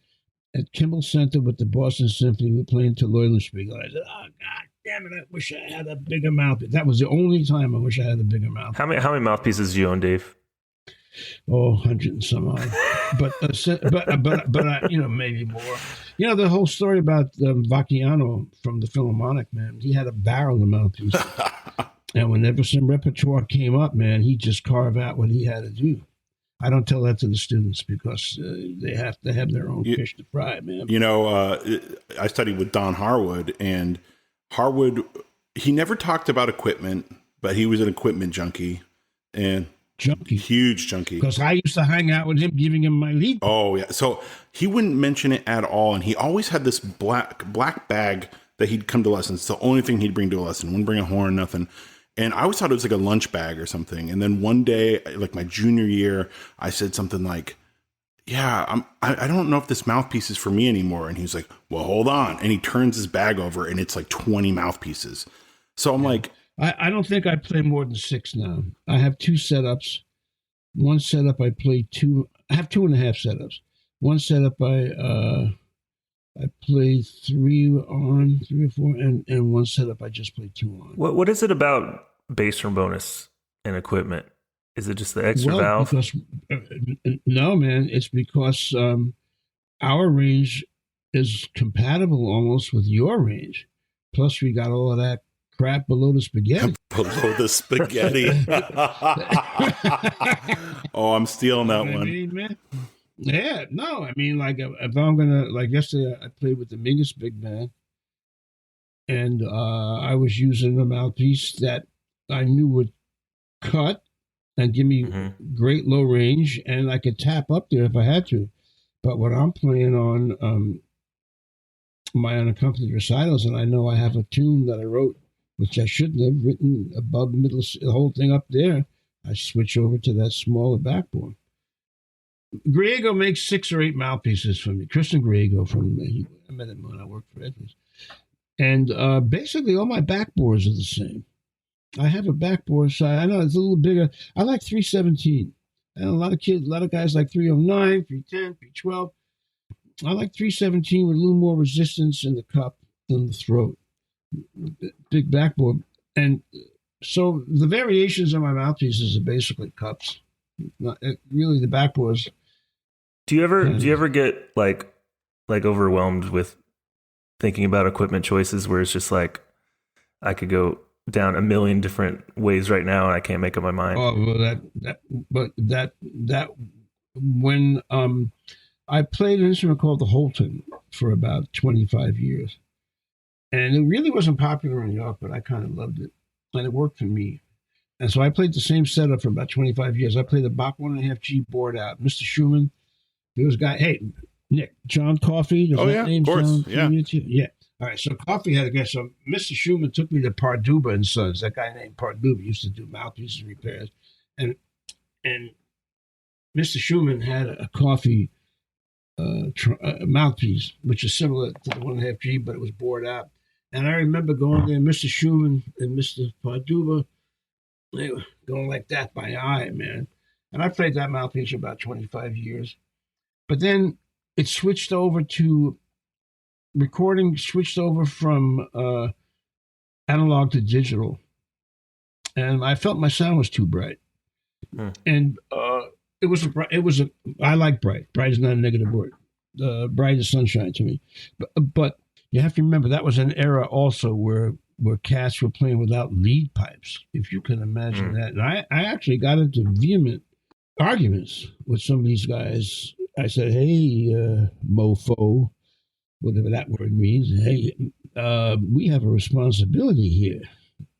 at Kimball Center with the Boston Symphony. We were playing to Leulenspiegel. I said, "Oh God damn it! I wish I had a bigger mouthpiece." That was the only time I wish I had a bigger mouthpiece. How many mouthpieces do you own, Dave? Oh, 100 and some odd. but you know, maybe more. You know, the whole story about Vacchiano from the Philharmonic, man, he had a barrel of mouthpiece. And whenever some repertoire came up, man, he'd just carve out what he had to do. I don't tell that to the students because they have to have their own fish to fry, man. You know, I studied with Don Harwood, and Harwood, he never talked about equipment, but he was an equipment junkie. And junkie. Huge junkie. Because I used to hang out with him, giving him my lead. Oh, yeah. So he wouldn't mention it at all. And he always had this black bag that he'd come to lessons. It's the only thing he'd bring to a lesson. Wouldn't bring a horn, nothing. And I always thought it was like a lunch bag or something. And then one day, like my junior year, I said something like, yeah, I don't know if this mouthpiece is for me anymore. And he was like, well, hold on. And he turns his bag over and it's like 20 mouthpieces. So I'm like, I don't think I play more than 6 now. I have 2 setups. One setup I play 2. I have 2.5 setups. One setup I play 3 on, 3 or 4, and one setup I just play 2 on. What is it about bass trombonists and equipment? Is it just the extra valve? Because, no, man. It's because our range is compatible almost with your range. Plus, we got all of that crap below the spaghetti. Below the spaghetti. Oh, I'm stealing that one. I mean, man. Yeah, no, I mean, like, if I'm gonna, like, yesterday I played with the Mingus Big Band, and I was using a mouthpiece that I knew would cut and give me great low range, and I could tap up there if I had to. But when I'm playing on my unaccompanied recitals, and I know I have a tune that I wrote, which I shouldn't have written above middle, the whole thing up there, I switch over to that smaller backbone. Griego makes 6 or 8 mouthpieces for me. Christian Griego I met him when I worked for Edwards. And basically all my backbores are the same. I have a backbore side. I know it's a little bigger. I like 317. And a lot of guys like 309, 310, 312. I like 317 with a little more resistance in the cup than the throat. Big backboard. And so the variations on my mouthpieces are basically cups. Not really the backboards. Do you ever get like overwhelmed with thinking about equipment choices where it's just like I could go down a million different ways right now and I can't make up my mind? Oh, well, that when I played an instrument called the Holton for about 25 years. And it really wasn't popular in New York, but I kind of loved it. And it worked for me. And so I played the same setup for about 25 years. I played the Bach 1.5G board out. Mr. Schumann, there was a guy, hey, Nick, John Coffey. Oh, yeah, of course. Yeah. Yeah. All right, so coffee had a guy. So Mr. Schumann took me to Parduba and Sons. That guy named Parduba used to do mouthpieces repairs, and and Mr. Schumann had a coffee mouthpiece, which is similar to the 1.5G, but it was bored out. And I remember going there, Mr. Schumann and Mr. Parduba, they were going like that by eye, man. And I played that mouthpiece for about 25 years. But then it switched over to recording, switched over from analog to digital. And I felt my sound was too bright. And I like bright. Bright is not a negative word. Bright is sunshine to me. But you have to remember that was an era also where cats were playing without lead pipes, if you can imagine that. And I actually got into vehement arguments with some of these guys. I said, hey, mofo, whatever that word means. Hey, we have a responsibility here.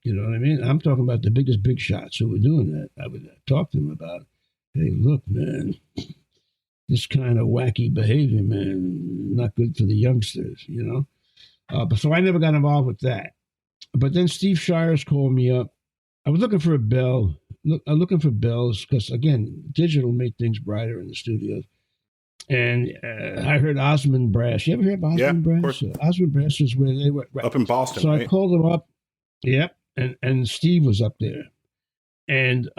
You know what I mean? I'm talking about the biggest big shots who were doing that. I would talk to them about, hey, look, man, this kind of wacky behavior, man, not good for the youngsters, you know? But so I never got involved with that. But then Steve Shires called me up. I was looking for a bell, looking for bells, because, again, digital made things brighter in the studios. And I heard Osmond Brass. You ever heard of Osmond Brass? Of course. Osmond Brass is where they were. Right. Up in Boston, So right? I called him up. Yep. And Steve was up there. And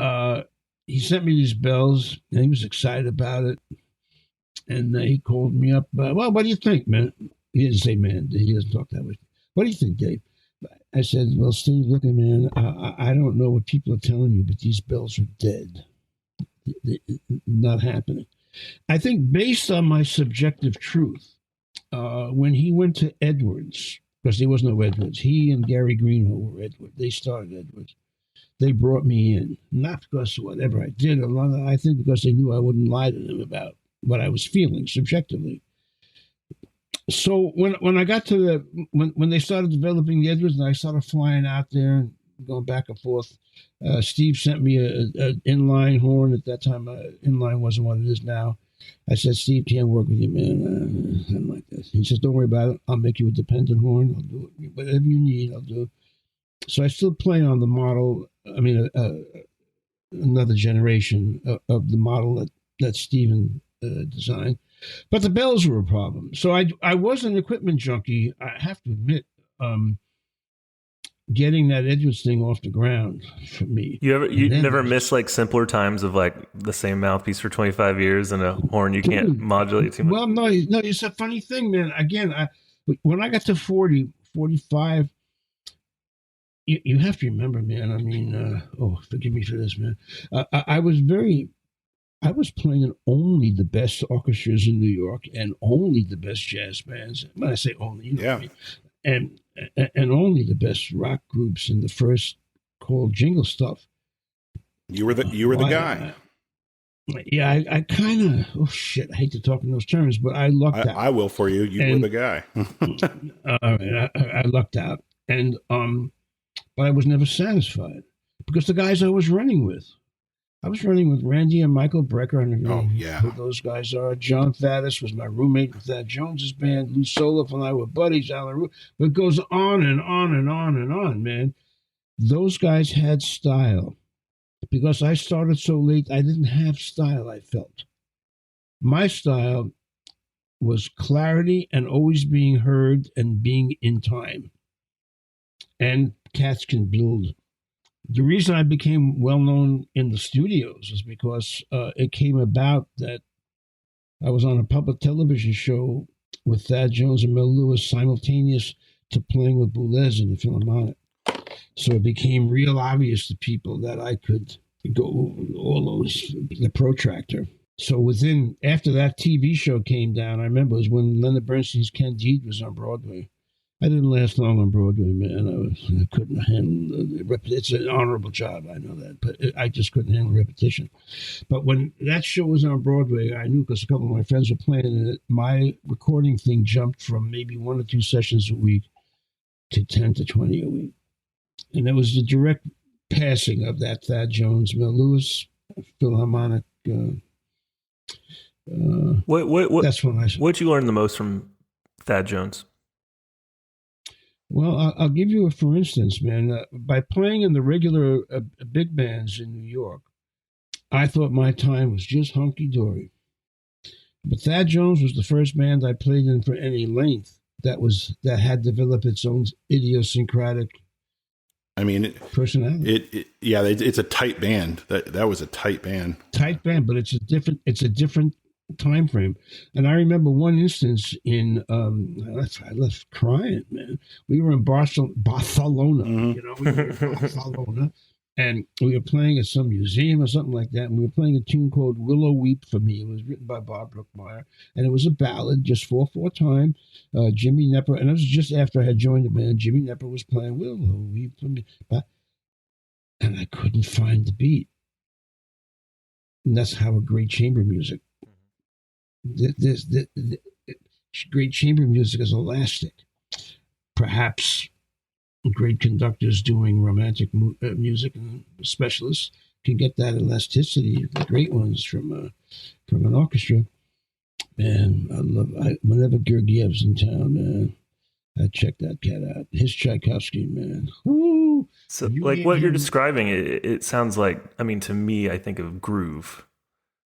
he sent me these bells, and he was excited about it. And he called me up. Well, what do you think, man? He didn't say man. He doesn't talk that way. What do you think, Dave? I said, well, Steve, look, man, I don't know what people are telling you, but these bells are dead. Not happening. I think based on my subjective truth, when he went to Edwards, because there was no Edwards, he and Gary Greenhill were Edwards. They started Edwards. They brought me in, not because of whatever I did, I think because they knew I wouldn't lie to them about what I was feeling subjectively. So when I got to when they started developing the Edwards and I started flying out there and going back and forth, Steve sent me an inline horn. At that time, inline wasn't what it is now. I said, Steve, can't work with you, man. I'm like this. He says, don't worry about it. I'll make you a dependent horn. I'll do it. Whatever you need, I'll do. So I still play on the model. I mean, another generation of the model that Steven designed. But the bells were a problem. So I was an equipment junkie. I have to admit, getting that Edwards thing off the ground for me. You never miss like simpler times of like the same mouthpiece for 25 years and a horn you can't modulate too much? Well, no, it's a funny thing, man. Again, when I got to 40, 45, you have to remember, man. I mean, forgive me for this, man. I was playing in only the best orchestras in New York and only the best jazz bands. When I say only, you know what I mean? And only the best rock groups in the first called Jingle Stuff. You were the guy. I kind of, I hate to talk in those terms, but I lucked out. I will for you. You were the guy. All right, I lucked out. And, but I was never satisfied because the guys I was running with Randy and Michael Brecker. And who those guys are. John Faddis was my roommate with Thad Jones's band. Lou Soloff and I were buddies. Alan Root. It goes on and on and on and on, man. Those guys had style. Because I started so late, I didn't have style, I felt. My style was clarity and always being heard and being in time. And cats can build. The reason I became well-known in the studios is because it came about that I was on a public television show with Thad Jones and Mel Lewis simultaneous to playing with Boulez in the Philharmonic. So it became real obvious to people that I could go all those, the protractor. So after that TV show came down, I remember it was when Leonard Bernstein's Candide was on Broadway. I didn't last long on Broadway, man. I couldn't handle it's an honorable job, I know that, but I just couldn't handle repetition. But when that show was on Broadway, I knew because a couple of my friends were playing it, my recording thing jumped from maybe 1 or 2 sessions a week to 10 to 20 a week. And it was the direct passing of that Thad Jones, Mel Lewis, Philharmonic. What that's when I. What'd you learn the most from Thad Jones? Well, I'll give you a for instance, man. By playing in the regular big bands in New York, I thought my time was just hunky dory. But Thad Jones was the first band I played in for any length that had developed its own idiosyncratic I mean, personality. it's a tight band. That was a tight band. Tight band, but it's a different time frame. And I remember one instance in I left crying, man. We were in Barcelona, Mm-hmm. we were in Barcelona, and we were playing at some museum or something like that. And we were playing a tune called "Willow Weep for Me." It was written by Bob Brookmeyer, and it was a ballad, just 4/4 time. Jimmy Nepper, and it was just after I had joined the band. Jimmy Nepper was playing "Willow Weep for Me," and I couldn't find the beat. And that's how a great chamber music. This great chamber music is elastic. Perhaps great conductors doing romantic music and specialists can get that elasticity. The great ones from an orchestra. Man, whenever Gergiev's in town, man, I check that cat out. His Tchaikovsky, man. Woo! So, like what you're describing, it sounds like. I mean, to me, I think of groove,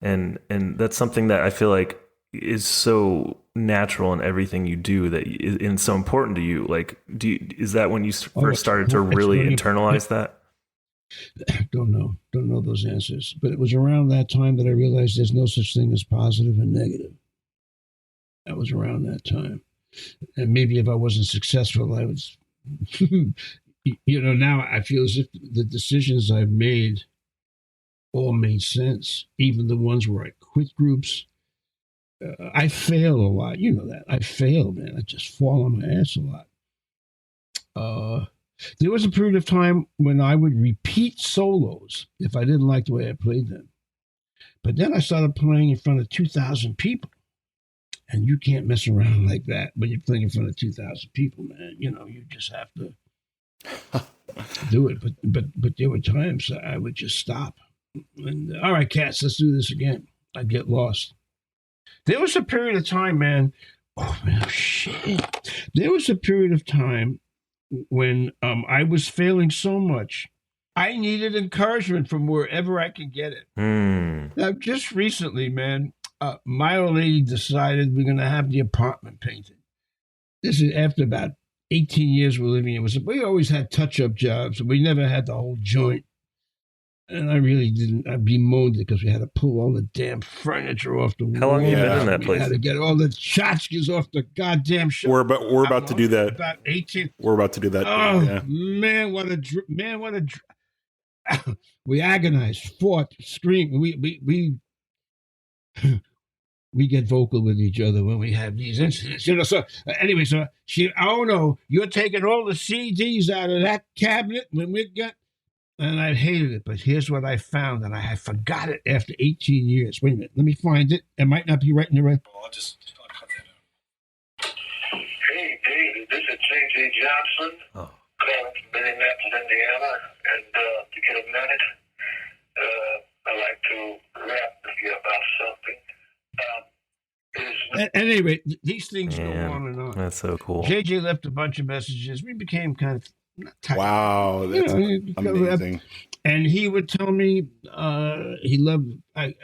and that's something that I feel like is so natural in everything you do and so important to you. Like, is that when you first started to really internalize that? Don't know those answers, but it was around that time that I realized there's no such thing as positive and negative. That was around that time, and maybe if I wasn't successful, I was, now I feel as if the decisions I've made all made sense, even the ones where I quit groups. I fail a lot. You know that. I fail, man. I just fall on my ass a lot. There was a period of time when I would repeat solos if I didn't like the way I played them. But then I started playing in front of 2,000 people. And you can't mess around like that when you're playing in front of 2,000 people, man. You just have to do it. But there were times I would just stop. And, all right, cats, let's do this again. I'd get lost. There was a period of time, man. Oh, man, shit. There was a period of time when I was failing so much, I needed encouragement from wherever I could get it. Now, just recently, man, my old lady decided we're going to have the apartment painted. This is after about 18 years we're living in. We always had touch-up jobs. We never had the whole joint. And I really didn't. I bemoaned it because we had to pull all the damn furniture off the wall. How long have you been in that place? We had to get all the tchotchkes off the goddamn shop. We're about to do that. About 18. We're about to do that. Oh, yeah. man, what a we agonized, fought, screamed. We get vocal with each other when we have these incidents. So anyway, so oh no, you're taking all the CDs out of that cabinet when we got. And I hated it, but here's what I found, and I forgot it after 18 years. Wait a minute, let me find it. It might not be right in the right. I'll cut that out. Hey, David, this is J.J. Johnson, calling from Minneapolis, Indiana, and to get a minute, I'd like to rap with you about something. At any rate, these things go on and on. That's so cool. JJ left a bunch of messages. We became kind of tight. Wow, that's amazing. And he would tell me he loved. I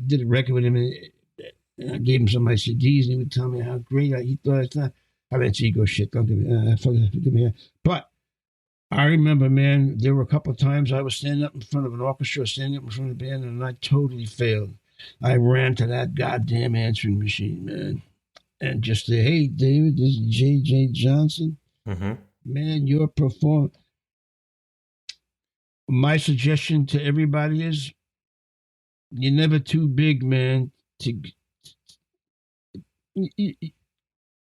did a record with him, and I gave him some of my CDs, and he would tell me how great he thought I thought. I mean, it's ego shit. Don't give me, forgive me. But I remember, man, there were a couple of times I was standing up in front of an orchestra, standing up in front of a band, and I totally failed. I ran to that goddamn answering machine, man, and just say, "Hey, David, this is J.J. Johnson. Mm-hmm. Man, your performance." My suggestion to everybody is, you're never too big, man.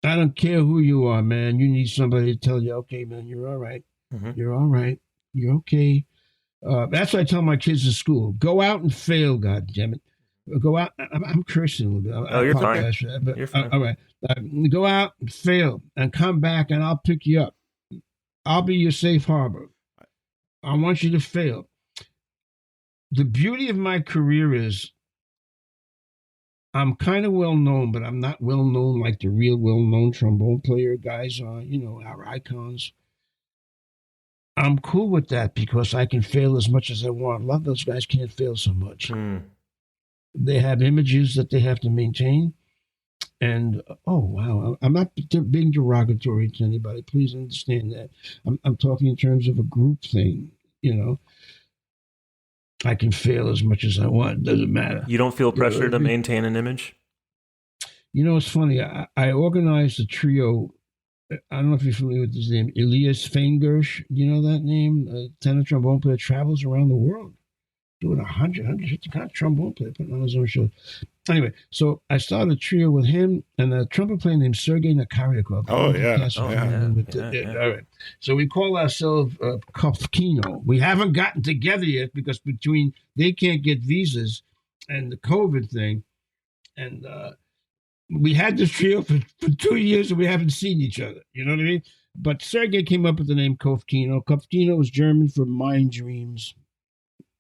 I don't care who you are, man. You need somebody to tell you, okay, man, you're all right. Mm-hmm. You're all right. You're okay. That's what I tell my kids in school. Go out and fail, God damn it. Go out. I'm cursing a little bit. You're fine. That, but, You're fine. All right. Go out and fail and come back, and I'll pick you up. I'll be your safe harbor. I want you to fail. The beauty of my career is I'm kind of well known, but I'm not well known like the real well known trombone player guys are, our icons. I'm cool with that because I can fail as much as I want. A lot of those guys can't fail so much. They have images that they have to maintain. And, oh, wow, I'm not being derogatory to anybody. Please understand that. I'm talking in terms of a group thing, I can fail as much as I want. It doesn't matter. You don't feel pressure to maintain an image? It's funny. I organized a trio. I don't know if you're familiar with his name, Elias Feingersh. Do you know that name? A tenor trombone player, travels around the world, doing 150 kind of trombone player, putting on his own show. Anyway, so I started a trio with him and a trumpet player named Sergei Nakaryakov. Oh, yeah. All right. So we call ourselves Kofkino. We haven't gotten together yet because between they can't get visas and the COVID thing, and we had this trio for 2 years and we haven't seen each other. You know what I mean? But Sergei came up with the name Kofkino. Kofkino is German for mind dreams,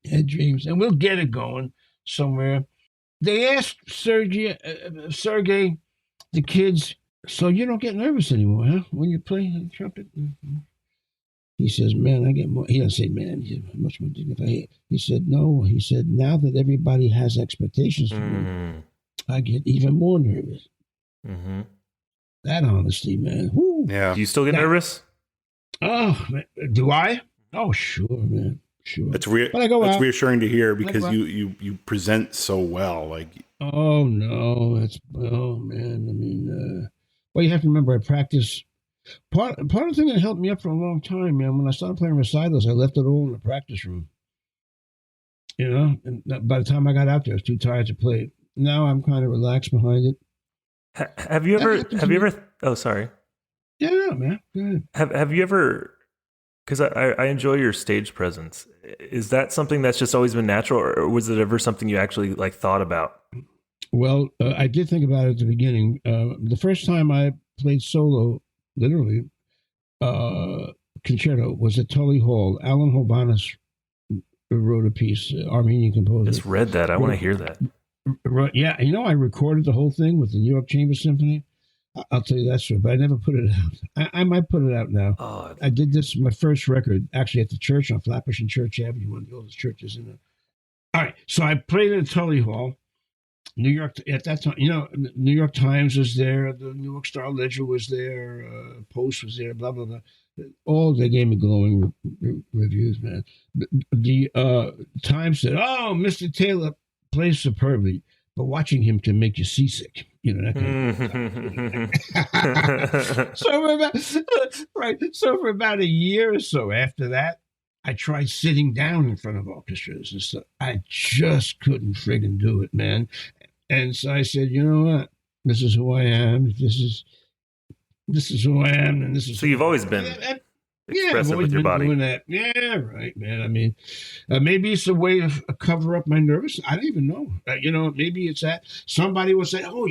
head dreams, and we'll get it going somewhere. They asked Sergey, the kids, so you don't get nervous anymore, huh? When you play the trumpet? He says, man, I get more. He doesn't say, man, he's much more dignified. He said, no. He said, now that everybody has expectations for me, I get even more nervous. That honesty, man. Woo. Yeah. Do you still get nervous? Oh, man. Do I? Oh, sure, man. Sure. That's reassuring to hear because you present so well. Like, oh no, man. I mean, well, you have to remember, I practice. Part of the thing that helped me up for a long time, man. When I started playing recitals, I left it all in the practice room. And by the time I got out there, I was too tired to play it. Now I'm kind of relaxed behind it. Have you ever? Oh, sorry. Yeah, man. Go ahead. Have you ever? Because I enjoy your stage presence. Is that something that's just always been natural, or was it ever something you actually thought about? Well, I did think about it at the beginning. The first time I played solo, literally, concerto, was at Tully Hall. Alan Holbanis wrote a piece, Armenian composer. Just read that. I want to hear that. Yeah, I recorded the whole thing with the New York Chamber Symphony. I'll tell you that's true, but I never put it out. I might put it out now. Oh. I did this, my first record, actually at the church on Flatbush and Church Avenue, one of the oldest churches in the. All right, so I played at Tully Hall, New York. At that time, New York Times was there, the New York Star Ledger was there, Post was there, blah blah blah. All they gave me glowing reviews, man. The Times said, "Oh, Mr. Taylor plays superbly, but watching him can make you seasick." That kind of So for about a year or so after that, I tried sitting down in front of orchestras and stuff. I just couldn't friggin' do it, man. And so I said, you know what? This is who I am. This is who I am, and this is. So you've always been. I've always been doing that. Yeah, right, man. I mean, maybe it's a way to cover up my nervousness. I don't even know. Maybe it's that somebody will say, "Oh,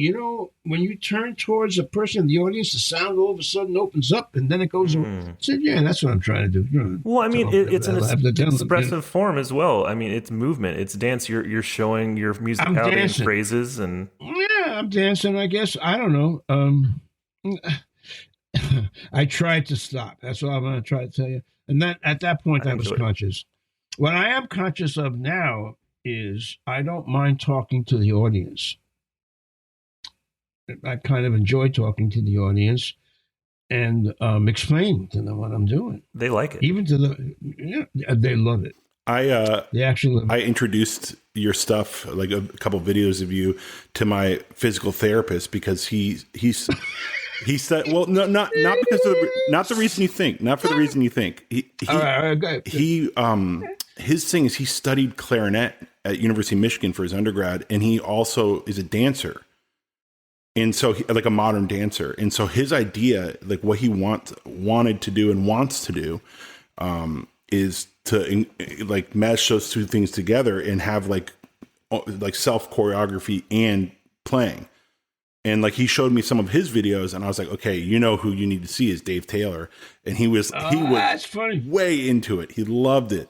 when you turn towards a person in the audience, the sound all of a sudden opens up, and then it goes." I said, "Yeah, that's what I'm trying to do." Well, I mean, it's an expressive form as well. I mean, it's movement, it's dance. You're showing your musicality and phrases, and yeah, I'm dancing. I guess I don't know. I tried to stop. That's what I'm going to try to tell you. And that at that point, I was conscious. What I am conscious of now is I don't mind talking to the audience. I kind of enjoy talking to the audience and explaining to them what I'm doing. They like it. Even they love it. They actually love it. I introduced your stuff, like a couple of videos of you, to my physical therapist because he said, well, no, not because of not the reason you think, not for the reason you think. His thing is he studied clarinet at University of Michigan for his undergrad, and he also is a dancer, and so like a modern dancer. And so his idea, like what he wanted to do and wants to do, is to like mesh those two things together and have like self choreography and playing. And like he showed me some of his videos, and I was like, okay, who you need to see is Dave Taylor, and he was that's funny. Way into it. He loved it.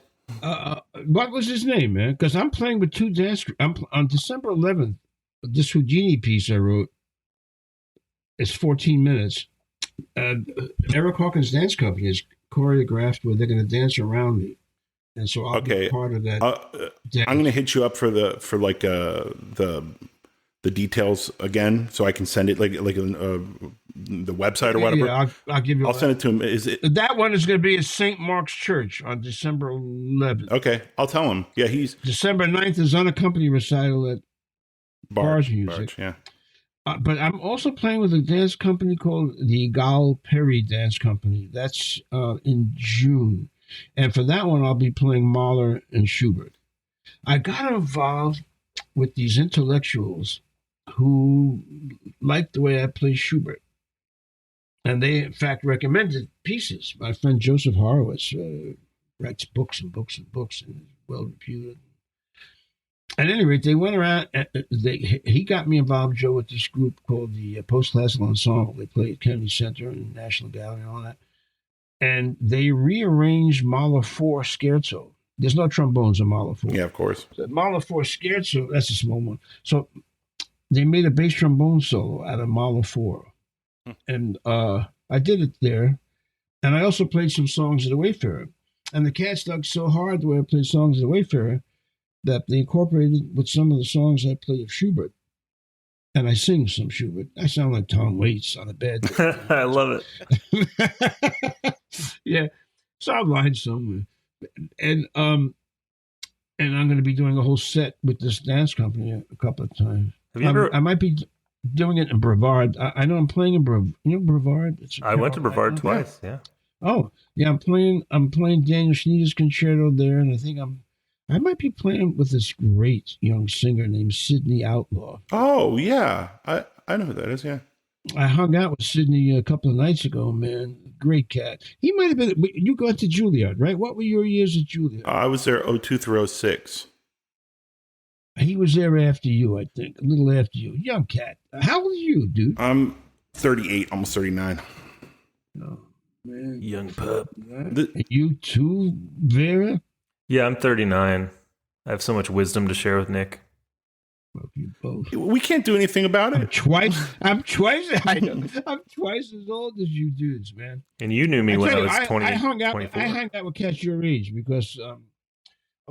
What was his name, man? Because I'm playing with two dance. I'm on December 11th. this Houdini piece I wrote. It's 14 minutes. Eric Hawkins Dance Company is choreographed where they're going to dance around me, and so I'll be part of that. I'm going to hit you up for the details again, so I can send it like the website or whatever. Yeah, I'll give you. I'll send it to him. Is it that one is going to be at St. Mark's Church on December 11th? Okay, I'll tell him. Yeah, he's December 9th is unaccompanied recital at Bars Music. Yeah. But I'm also playing with a dance company called the Gal Perry Dance Company. That's in June. And for that one, I'll be playing Mahler and Schubert. I got involved with these intellectuals who liked the way I play Schubert. And they, in fact, recommended pieces. My friend Joseph Horowitz writes books and books and books and is well-reputed. At any rate, they went around. He got me involved, Joe, with this group called the Post-Classical Ensemble. They play at Kennedy Center and National Gallery and all that. And they rearranged Mahler 4 Scherzo. There's no trombones in Mahler 4. Yeah, of course. The Mahler 4 Scherzo, that's a small one. So they made a bass trombone solo out of Mahler 4. And I did it there. And I also played some songs of the Wayfarer. And the cats dug so hard the way I played songs of the Wayfarer that they incorporated with some of the songs I play of Schubert. And I sing some Schubert. I sound like Tom Waits on a bad day. I love it. Yeah. So I've lied somewhere. And I'm going to be doing a whole set with this dance company a couple of times. Have you ever? I might be doing it in Brevard. I know I'm playing in Brevard. I went to Brevard twice. Yeah. Oh, yeah. I'm playing Daniel Schneider's concerto there, and I think I might be playing with this great young singer named Sidney Outlaw. Oh yeah, I know who that is. Yeah. I hung out with Sidney a couple of nights ago, man. Great cat. He might have been. You got to Juilliard, right? What were your years at Juilliard? I was there 02 through 06. He was there after you, I think. A little after you. Young cat. How old are you, dude? I'm 38, almost 39. Oh, man. Young pup. You too, Vera? Yeah, I'm 39. I have so much wisdom to share with Nick. Well, you both. We can't do anything about it. I'm twice as old as you dudes, man. And you knew me when I was 20. I hung out 24. I hung out with cats your age because a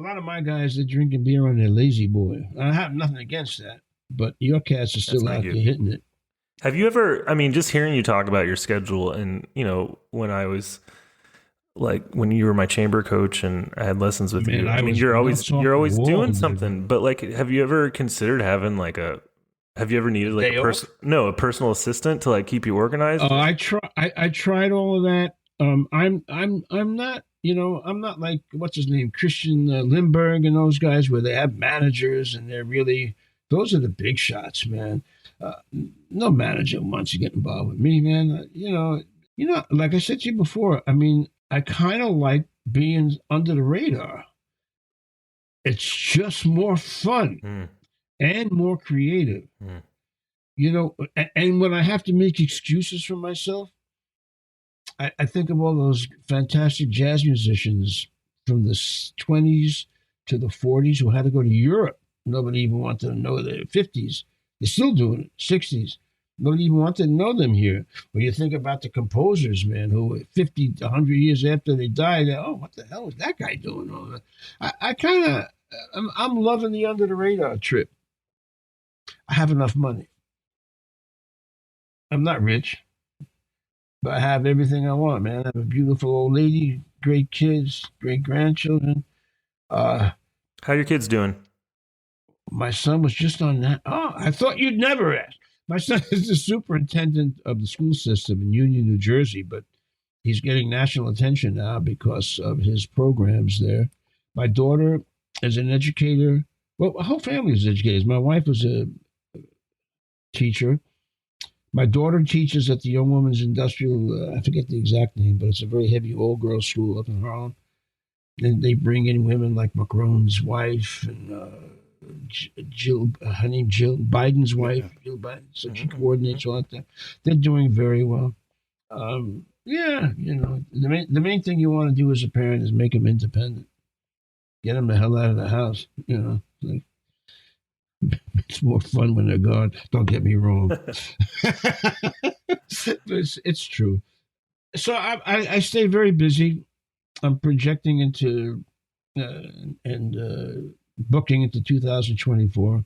lot of my guys are drinking beer on their lazy boy. I have nothing against that, but your cats are still out there hitting it. Have you ever, I mean, just hearing you talk about your schedule and, you know, when I was like, when you were my chamber coach and I had lessons with you, I mean, you're always doing something, but like, have you ever considered having like have you ever needed like a personal assistant to like keep you organized? I tried all of that. I'm not, I'm not like, what's his name? Christian Lindbergh and those guys where they have managers and they're really, those are the big shots, man. No manager wants to get involved with me, man. Like I said to you before, I mean, I kind of like being under the radar. It's just more fun and more creative. And when I have to make excuses for myself, I think of all those fantastic jazz musicians from the 20s to the 40s who had to go to Europe. Nobody even wanted to know their 50s. They're still doing it, 60s. Nobody even wanted to know them here. When you think about the composers, man, who 50, 100 years after they died, what the hell is that guy doing? I'm loving the under the radar trip. I have enough money. I'm not rich, but I have everything I want, man. I have a beautiful old lady, great kids, great grandchildren. How are your kids doing? My son was just on that. Oh, I thought you'd never ask. My son is the superintendent of the school system in Union, New Jersey, but he's getting national attention now because of his programs there. My daughter is an educator. Well, my whole family is educators. My wife was a teacher. My daughter teaches at the Young Women's Industrial, I forget the exact name, but it's a very heavy old girls school up in Harlem. And they bring in women like Macron's wife and Jill, her name Jill, Biden's wife, Jill Biden. So she coordinates all that. They're doing very well. The main thing you want to do as a parent is make them independent. Get them the hell out of the house. It's more fun when they're gone. Don't get me wrong. It's true. So I stay very busy. I'm projecting into and booking into 2024.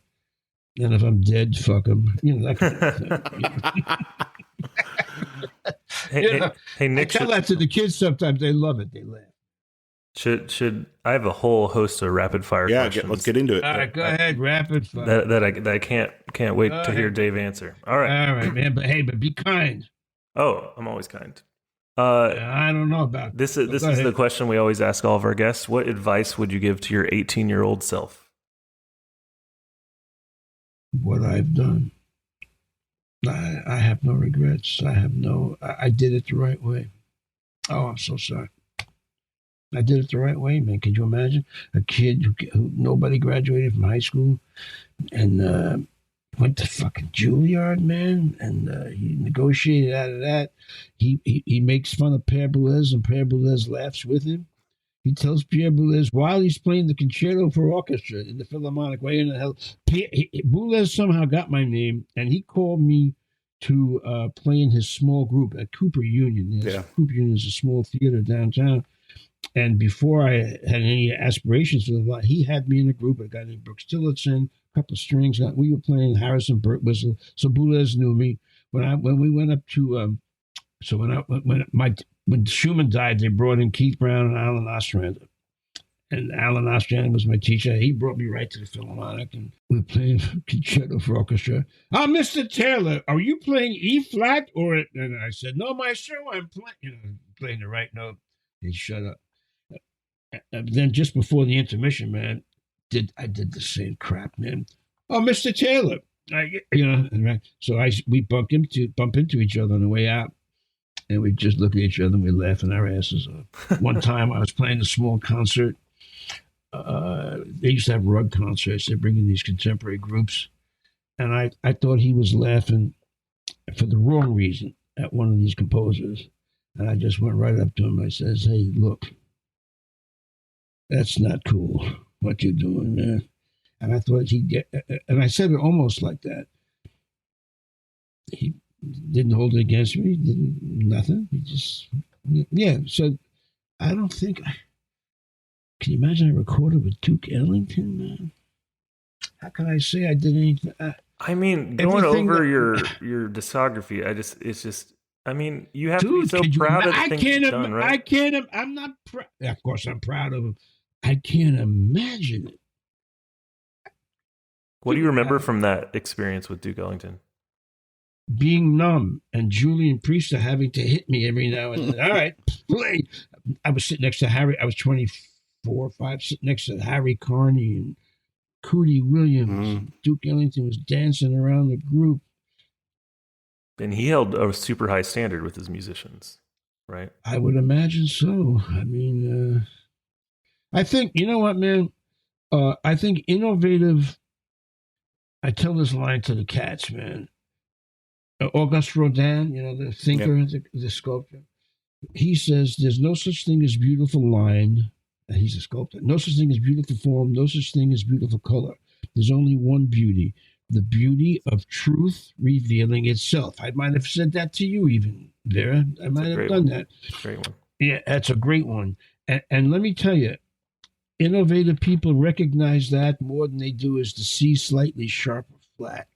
And if I'm dead, fuck them. That kind of thing. Hey, Nick. I tell that to the kids sometimes. They love it. They laugh. Should I have a whole host of rapid fire questions? Let's get into it. All right, go ahead, rapid fire. That I can't wait to hear Dave answer. All right, man. But be kind. Oh, I'm always kind. I don't know about this. This is the question we always ask all of our guests. What advice would you give to your 18-year-old self? What I've done. I have no regrets. I did it the right way. Oh, I'm so sorry. I did it the right way, man. Could you imagine a kid who nobody graduated from high school and went to fucking Juilliard, man, and he negotiated out of that. He makes fun of Père Boulez, and Père Boulez laughs with him. He tells Pierre Boulez while he's playing the concerto for orchestra in the Philharmonic, way in the hell. Boulez somehow got my name, and he called me to play in his small group at Cooper Union. Cooper Union is a small theater downtown. And before I had any aspirations for the he had me in a group. A guy named Brooks Tillotson, a couple of strings. We were playing Harrison Birtwistle. So Boulez knew me. When we went up to when Schumann died, they brought in Keith Brown and Alan Ostrander. And Alan Ostrander was my teacher. He brought me right to the Philharmonic, and we were playing concerto for orchestra. Oh, Mr. Taylor, are you playing E flat or? And I said, no, maestro, I'm playing the right note. He shut up. And then just before the intermission, man, I did the same crap, man. Oh, Mr. Taylor, So we bump into each other on the way out, and we just look at each other and we laughing our asses off. One time I was playing a small concert. They used to have rug concerts. They bring in these contemporary groups, and I thought he was laughing for the wrong reason at one of these composers, and I just went right up to him. I says, "Hey, look. That's not cool, what you're doing, man." And I thought he'd get, and I said it almost like that. He didn't hold it against me, nothing. He just, so I don't think, can you imagine I recorded with Duke Ellington, man? How can I say I did anything? I mean, going over your discography, you have to be so proud of the things you've done, right? I'm not proud. Of course, I'm proud of him. I can't imagine it. What do you remember from that experience with Duke Ellington? Being numb and Julian Priester having to hit me every now and then. All right, play. I was sitting next to Harry. I was 24 or 5, sitting next to Harry Carney and Cootie Williams. Duke Ellington was dancing around the group. And he held a super high standard with his musicians, right? I would imagine so. I mean, I think, you know what, man? I think innovative, I tell this line to the cats, man. Auguste Rodin, the thinker, the sculptor, he says there's no such thing as beautiful line, and he's a sculptor. No such thing as beautiful form, no such thing as beautiful color. There's only one beauty, the beauty of truth revealing itself. I might have said that to you even, Vera. I might have done that. Great one. Yeah, that's a great one. And let me tell you, innovative people recognize that more than they do is to see slightly sharp or flat.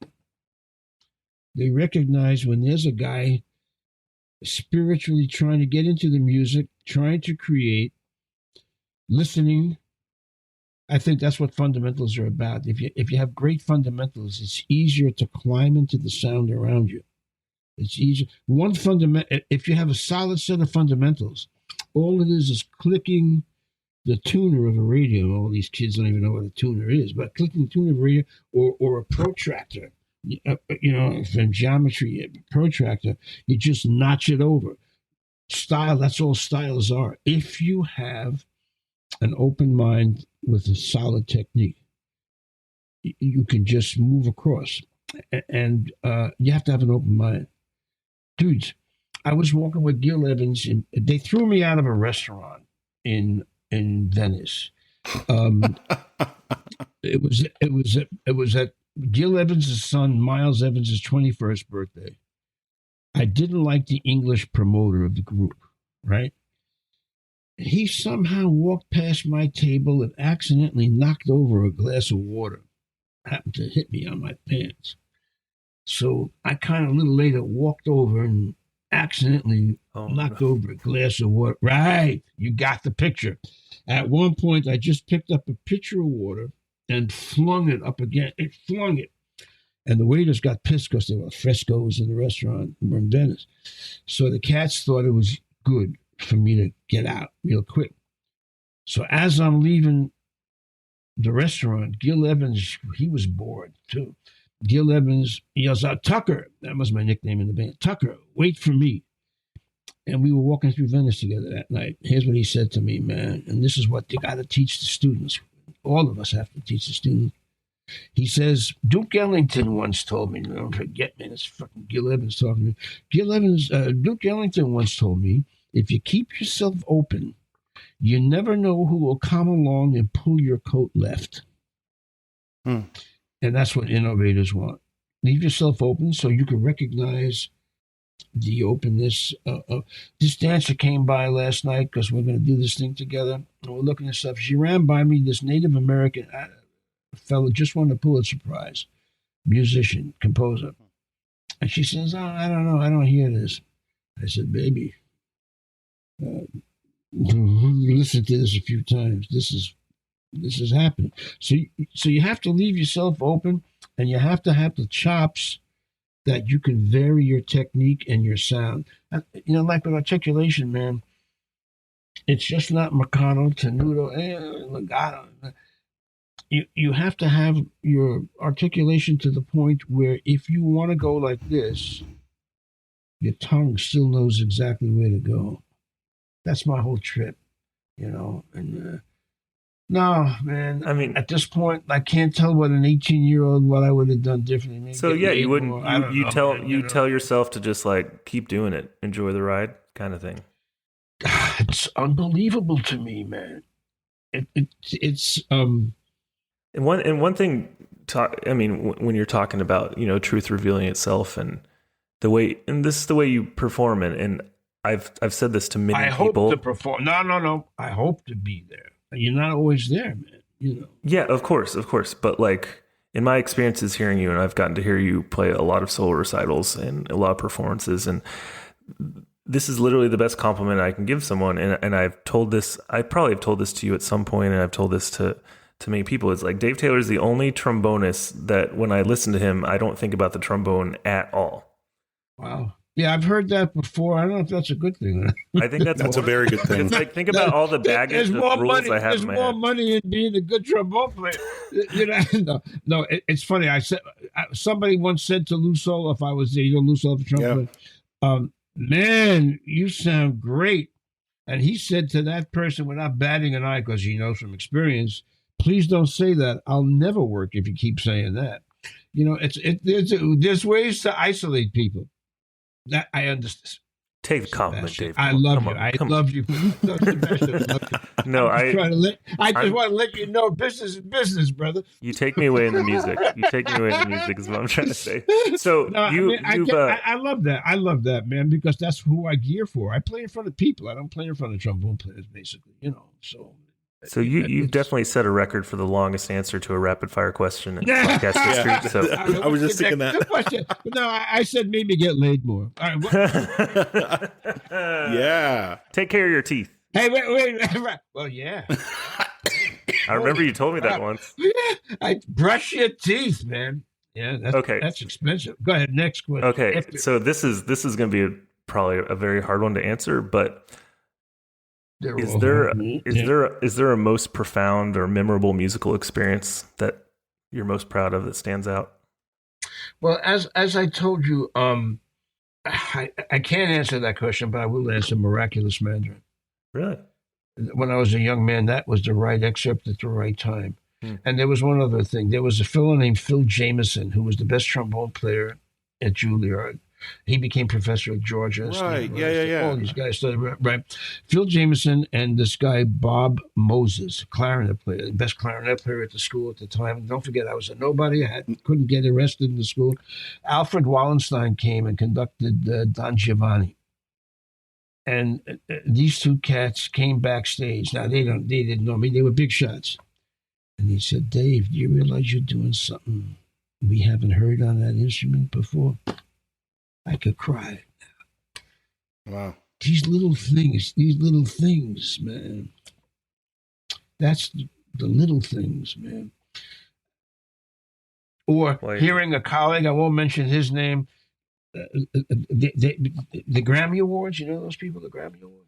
They recognize when there's a guy spiritually trying to get into the music, trying to create, listening. I think that's what fundamentals are about. If you have great fundamentals, it's easier to climb into the sound around you. It's easier. If you have a solid set of fundamentals, all it is clicking the tuner of a radio. All these kids don't even know what a tuner is, but clicking the tuner of a radio or a protractor. From geometry, a protractor, you just notch it over. Style, that's all styles are. If you have an open mind with a solid technique, you can just move across. And you have to have an open mind. Dudes, I was walking with Gil Evans, and they threw me out of a restaurant in Venice. It was at Gil Evans' son, Miles Evans' 21st birthday. I didn't like the English promoter of the group, right? He somehow walked past my table and accidentally knocked over a glass of water. Happened to hit me on my pants. So I kind of a little later walked over and accidentally knocked over a glass of water. Right. You got the picture. At one point, I just picked up a pitcher of water and flung it up again. It flung it. And the waiters got pissed because there were frescoes in the restaurant. We're in Venice. So the cats thought it was good for me to get out real quick. So as I'm leaving the restaurant, Gil Evans, he was bored too. Gil Evans yells out, "Tucker," that was my nickname in the band, "Tucker, wait for me." And we were walking through Venice together that night. Here's what he said to me, man, and this is what you got to teach the students. All of us have to teach the students. He says, Duke Ellington once told me, don't forget, man, it's fucking Gil Evans talking to me. Duke Ellington once told me, if you keep yourself open, you never know who will come along and pull your coat left. And that's what innovators want. Leave yourself open so you can recognize the openness. This dancer came by last night because we're going to do this thing together. And we're looking at stuff. She ran by me, this Native American fellow, just won a Pulitzer Prize, musician, composer. And she says, I don't know, I don't hear this. I said, baby, listen to this a few times. This is happening. So you have to leave yourself open, and you have to have the chops that you can vary your technique and your sound. Like with articulation, man, it's just not Mercado, Tenuto, Legato. You have to have your articulation to the point where if you want to go like this, your tongue still knows exactly where to go. That's my whole trip, and no, man. I mean, at this point, I can't tell what an 18-year-old what I would have done differently. Maybe so yeah, you wouldn't. You tell yourself to just like keep doing it, enjoy the ride, kind of thing. It's unbelievable to me, man. It's And one thing, when you're talking about truth revealing itself and the way, and this is the way you perform it, and I've said this to many people. I hope to perform. No. I hope to be there. You're not always there, man. Yeah, of course. But like in my experiences hearing you, and I've gotten to hear you play a lot of solo recitals and a lot of performances, and this is literally the best compliment I can give someone. And I've told this, I probably have told this to you at some point, and I've told this to many people. It's like Dave Taylor is the only trombonist that when I listen to him, I don't think about the trombone at all. Wow. Yeah, I've heard that before. I don't know if that's a good thing. I think that's a very good thing. It's like, think about all the baggage of rules I have in my head. There's more money in being a good trombone player. No, it's funny. Somebody once said to Lou Solo, if I was there, Lou Solo for trumpet, man, you sound great. And he said to that person without batting an eye, because he knows from experience, please don't say that. I'll never work if you keep saying that. There's ways to isolate people. That I understand. Take the compliment, Dave. I love you. I love you. No, I just want to let you know business is business, brother. You take me away in the music. Is what I'm trying to say. So I love that. I love that, man, because that's who I gear for. I play in front of people. I don't play in front of trombone players, basically. So you've definitely set a record for the longest answer to a rapid fire question in podcast history. So I was just thinking that. No, I said maybe get laid more. All right, yeah. Take care of your teeth. Hey, wait. Well, yeah. I remember you told me that once. I brush your teeth, man. Yeah. That's expensive. Go ahead. Next question. Okay. So this is going to be probably a very hard one to answer, but. Is there a most profound or memorable musical experience that you're most proud of that stands out? Well, as I told you, I can't answer that question, but I will answer Miraculous Mandarin. Really? When I was a young man, that was the right excerpt at the right time. And there was one other thing. There was a fellow named Phil Jameson who was the best trombone player at Juilliard. He became professor at Georgia. Right. Yeah. All these guys studied, right? Phil Jameson and this guy, Bob Moses, clarinet player, the best clarinet player at the school at the time. Don't forget, I was a nobody. Couldn't get arrested in the school. Alfred Wallenstein came and conducted Don Giovanni. And these two cats came backstage. Now, they didn't know me. They were big shots. And he said, Dave, do you realize you're doing something we haven't heard on that instrument before? I could cry. Wow. These little things, man. That's the little things, man. Or hearing a colleague, I won't mention his name, the Grammy Awards, you know those people, the Grammy Awards?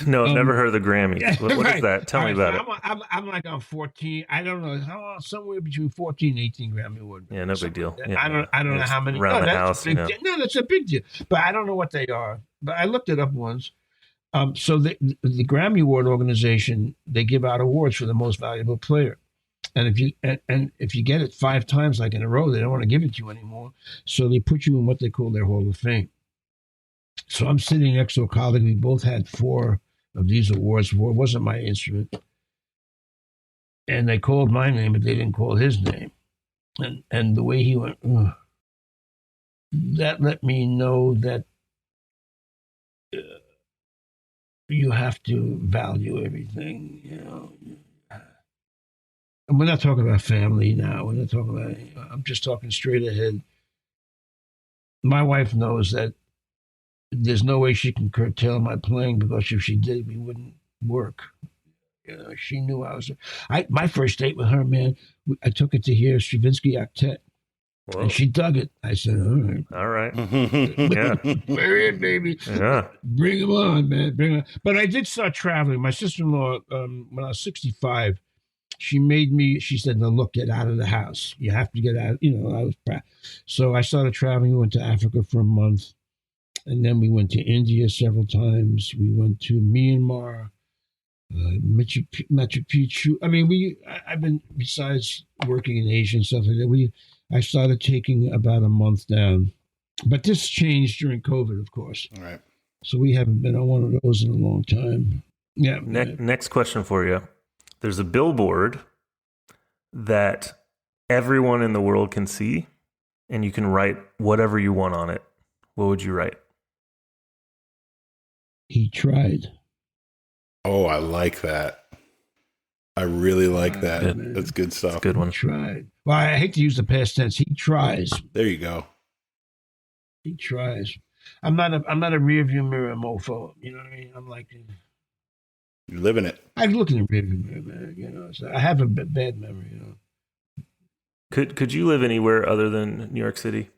No, I've never heard of the Grammys. What Right. is that? Tell me about it. I'm like on 14. I don't know somewhere between 14 and 18 Grammy Awards. Yeah, no big deal. Yeah. I don't know how many. Around the house, No, that's a big deal. But I don't know what they are. But I looked it up once. So the Grammy Award organization, they give out awards for the most valuable player. And if you get it 5 times like in a row, they don't want to give it to you anymore. So they put you in what they call their Hall of Fame. So I'm sitting next to a colleague. We both had 4 of these awards. 4 wasn't my instrument. And they called my name, but they didn't call his name. And the way he went, ugh, that let me know that you have to value everything, you know. And we're not talking about family now. We're not talking about, I'm just talking straight ahead. My wife knows that there's no way she can curtail my playing, because if she did, we wouldn't work. You know, she knew I was. My first date with her, man, I took her to hear Stravinsky Octet. Whoa. And she dug it. I said, all right. Yeah. We're in, baby. Yeah. Bring them on, man. Bring them on. But I did start traveling. My sister-in-law, when I was 65, she said, no, look, get out of the house. You have to get out. You know, I was proud. So I started traveling. We went to Africa for a month. And then we went to India several times. We went to Myanmar, Machu Picchu. I mean, I've been, besides working in Asia and stuff like that, I started taking about a month down. But this changed during COVID, of course. All right. So we haven't been on one of those in a long time. Yeah. Next question for you. There's a billboard that everyone in the world can see, and you can write whatever you want on it. What would you write? He tried. Oh, I like that. I really like that. Good. That's good stuff. That's a good one. He tried. Well, I hate to use the past tense. He tries. There you go. He tries. I'm not a rear view mirror mofo. You know what I mean? I'm like, You're living it. I look in the rear view mirror, man. You know, so I have a bad memory. You know. Could you live anywhere other than New York City?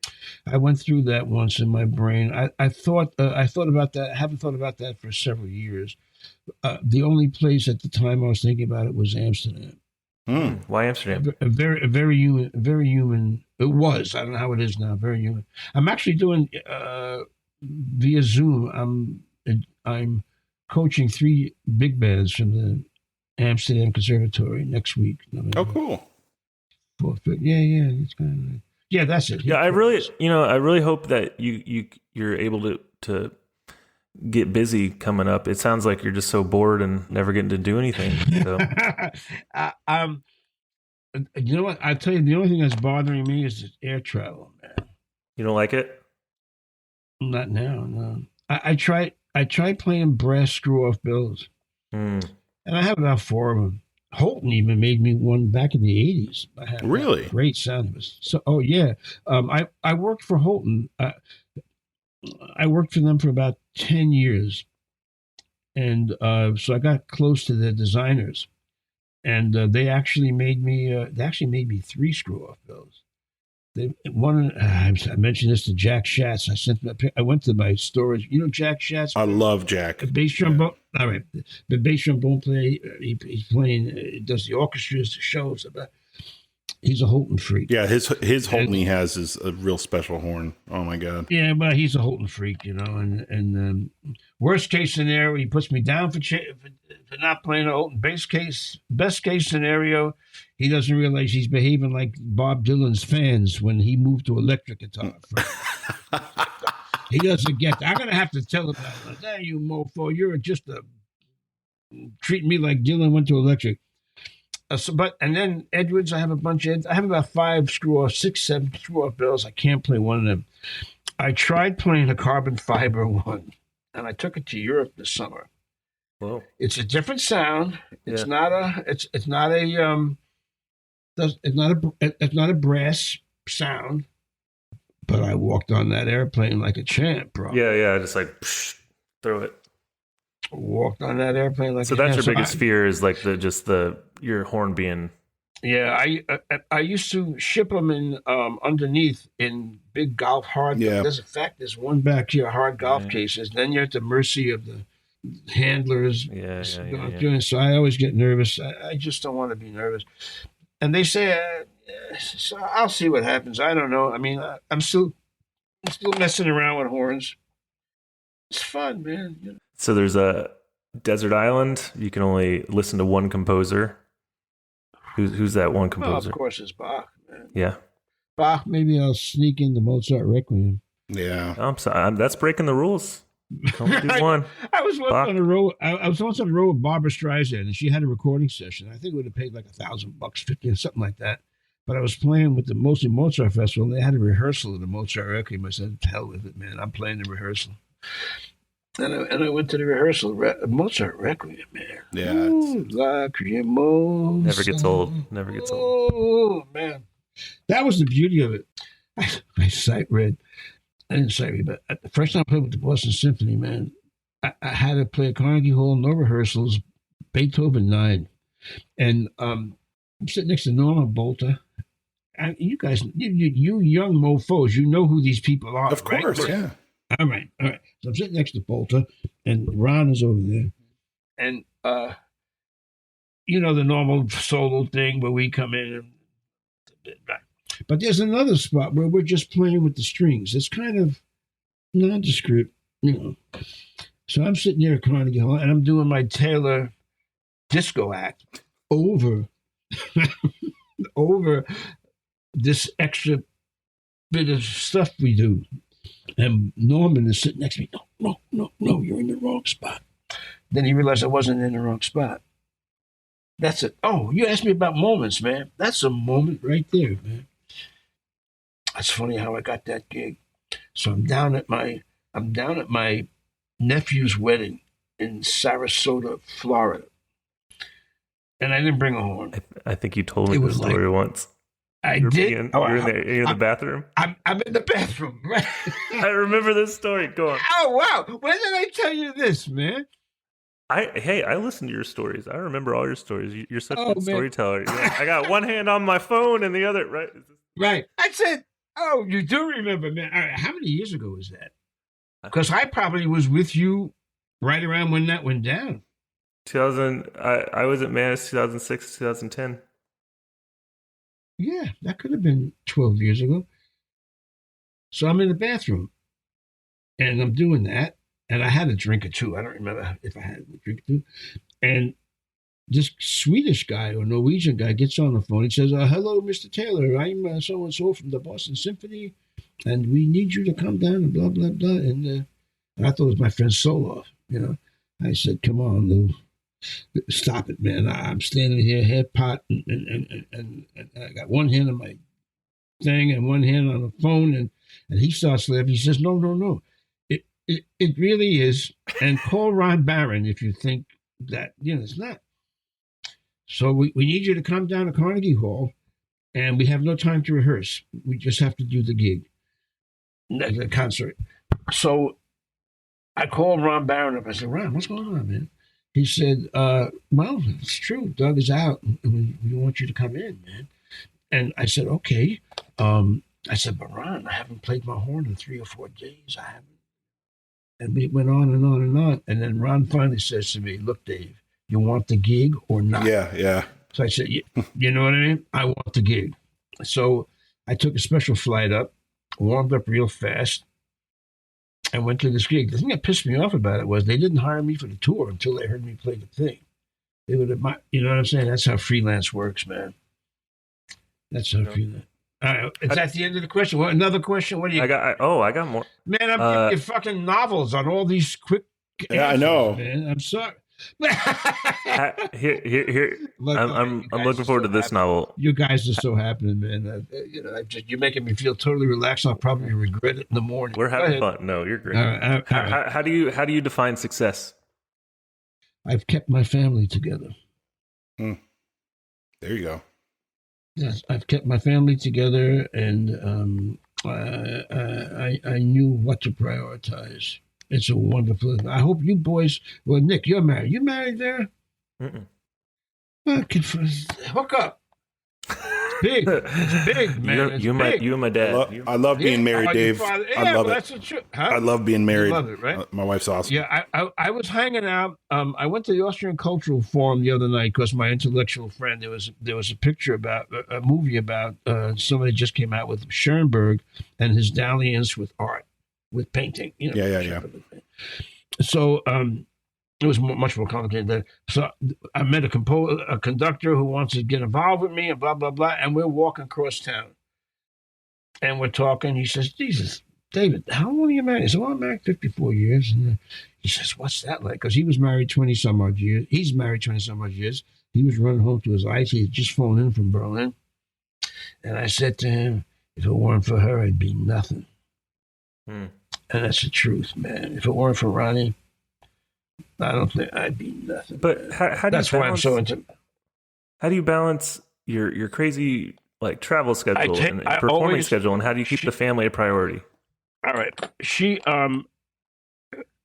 I went through that once in my brain. I thought about that. I haven't thought about that for several years. The only place at the time I was thinking about it was Amsterdam. Why Amsterdam? A very human. It was. I don't know how it is now. Very human. I'm actually doing via Zoom. I'm coaching 3 big bands from the Amsterdam Conservatory next week. Oh, cool. Yeah. It's kind of nice. Yeah, that's it. Yeah, I really hope that you're able to get busy coming up. It sounds like you're just so bored and never getting to do anything. So. You know what? I tell you, the only thing that's bothering me is air travel, man. You don't like it? Not now, no. I tried playing brass screw-off bills, and I have about 4 of them. Holton even made me one back in the 80s. I had Really? Great sound. So, oh yeah. I worked for Holton. I worked for them for about 10 years. And so I got close to the designers. And they actually made me 3 screw-off bills. I mentioned this to Jack Schatz. I went to my storage. You know Jack Schatz? I love Jack. The bass trombone. Yeah. All right, the bass trombone player. He's playing. Does the orchestras, the shows. He's a Holton freak. Yeah, his Holton he has is a real special horn. Oh my God. Yeah, but he's a Holton freak, you know. And worst case scenario, he puts me down for not playing a Holton. Best case scenario, he doesn't realize he's behaving like Bob Dylan's fans when he moved to electric guitar. He doesn't get that. I'm going to have to tell him that. Hey, you mofo, you're just treating me like Dylan went to electric. And then Edwards, I have a bunch of, I have about 6, 7 screw off bells. I can't play one of them. I tried playing a carbon fiber one, and I took it to Europe this summer. Whoa. It's a different sound. It's not a brass sound. But I walked on that airplane like a champ, bro. Yeah, just like throw it. Walked on that airplane like. So that's your biggest fear is like your horn being. Yeah, I used to ship them in underneath in big golf hard. Yeah. There's one back here, hard golf cases. Then you're at the mercy of the handlers. Yeah. So I always get nervous. I just don't want to be nervous. And they say, so I'll see what happens. I don't know. I mean, I'm still messing around with horns. It's fun, man. So there's a desert island. You can only listen to one composer. Who's that one composer? Well, of course, it's Bach, man. Yeah. Bach. Maybe I'll sneak in the Mozart Requiem. Yeah. I'm sorry. That's breaking the rules. Only do one. I was once on a road. I was once on a road with Barbara Streisand, and she had a recording session. I think it would have paid like $1,000, $50, or something like that. But I was playing with the mostly Mozart festival, and they had a rehearsal of the Mozart Requiem. I said, "Hell with it, man! I'm playing the rehearsal." And I went to the rehearsal, Mozart Requiem, man. Yeah. Lacrimosa. Never gets old. Never gets old. Oh, man. That was the beauty of it. I sight read. I didn't sight read, but the first time I played with the Boston Symphony, man, I had to play at Carnegie Hall, no rehearsals, Beethoven 9. And I'm sitting next to Norma Bolter. And you guys, you young mofos, you know who these people are. Of course, right? yeah. All right. So I'm sitting next to Bolter, and Ron is over there. And, the normal solo thing where we come in. But there's another spot where we're just playing with the strings. It's kind of nondescript, So I'm sitting there at Carnegie Hall, and I'm doing my Taylor disco act over this extra bit of stuff we do. And Norman is sitting next to me. No, you're in the wrong spot. Then he realized I wasn't in the wrong spot. That's it. Oh, you asked me about moments, man. That's a moment right there, man. It's funny how I got that gig. So I'm down at my nephew's wedding in Sarasota, Florida. And I didn't bring a horn. I think you told me the story once. I did. You're in the bathroom. I'm in the bathroom. Right? I remember this story. Go on. Oh wow! When did I tell you this, man? I listen to your stories. I remember all your stories. You're such a good man. storyteller. Yeah, I got one hand on my phone and the other right. Right. I said, "Oh, you do remember, man." All right, how many years ago was that? Because I probably was with you right around when that went down. 2000. I was at Manus 2006, 2010. Yeah, that could have been 12 years ago. So I'm in the bathroom, and I'm doing that, and I had a drink or two. I don't remember if I had a drink or two. And this Swedish guy or Norwegian guy gets on the phone. He says, "Hello, Mr. Taylor. I'm so-and-so from the Boston Symphony, and we need you to come down and blah, blah, blah." And I thought it was my friend Soloff, I said, "Come on, Lou. Stop it, man. I'm standing here, head pot, and I got one hand on my thing and one hand on the phone, and he starts laughing. He says, No. It really is. And call Ron Barron if you think that, it's not. So we need you to come down to Carnegie Hall, and we have no time to rehearse. We just have to do the gig, the concert." So I called Ron Barron up. I said, "Ron, what's going on, man?" He said, "Well, it's true. Doug is out. We want you to come in, man." And I said, "Okay." I said, "But Ron, I haven't played my horn in 3 or 4 days. I haven't." And we went on and on and on. And then Ron finally says to me, "Look, Dave, you want the gig or not?" Yeah. So I said, "You know what I mean? I want the gig." So I took a special flight up, warmed up real fast, and went to this gig. The thing that pissed me off about it was they didn't hire me for the tour until they heard me play the thing. They would have, you know what I'm saying? That's how freelance works, man. That's how freelance. Is that the end of the question? What, another question? What do you? I got more. Man, I'm giving you fucking novels on all these quick. Yeah, I know. Man, I'm sorry. Here. Look, I'm you guys looking are forward so to this happy. novel. You guys are so happening, man. You're making me feel totally relaxed. I'll probably regret it in the morning. We're having fun. No, you're great. All right. How do you define success? I've kept my family together. There you go. Yes, I've kept my family together, and I knew what to prioritize. It's a wonderful. I hope you boys. Well, Nick, you're married. You married there? Mm-mm. Hook up. Big. It's big, man. You and my dad. I love being married, Dave. I love it. That's the truth. Huh? I love being married. You love it, right? My wife's awesome. Yeah, I was hanging out. I went to the Austrian Cultural Forum the other night because my intellectual friend. There was a picture about a movie about somebody just came out with Schoenberg and his dalliance with art, with painting. You know, Yeah. So it was much more complicated than that. So I met a conductor who wants to get involved with me and blah, blah, blah. And we're walking across town. And we're talking. He says, Jesus, David, how long are you married? I said, well, I'm married 54 years. And he says, what's that like? Because he was married 20-some-odd years. He's married 20-some-odd years. He was running home to his wife. He had just flown in from Berlin. And I said to him, if it weren't for her, I'd be nothing. And that's the truth, man. If it weren't for Ronnie, I don't think I'd be nothing. But how do you that's why I'm so into. How do you balance your crazy like travel schedule and performing schedule, and how do you keep the family a priority? All right, she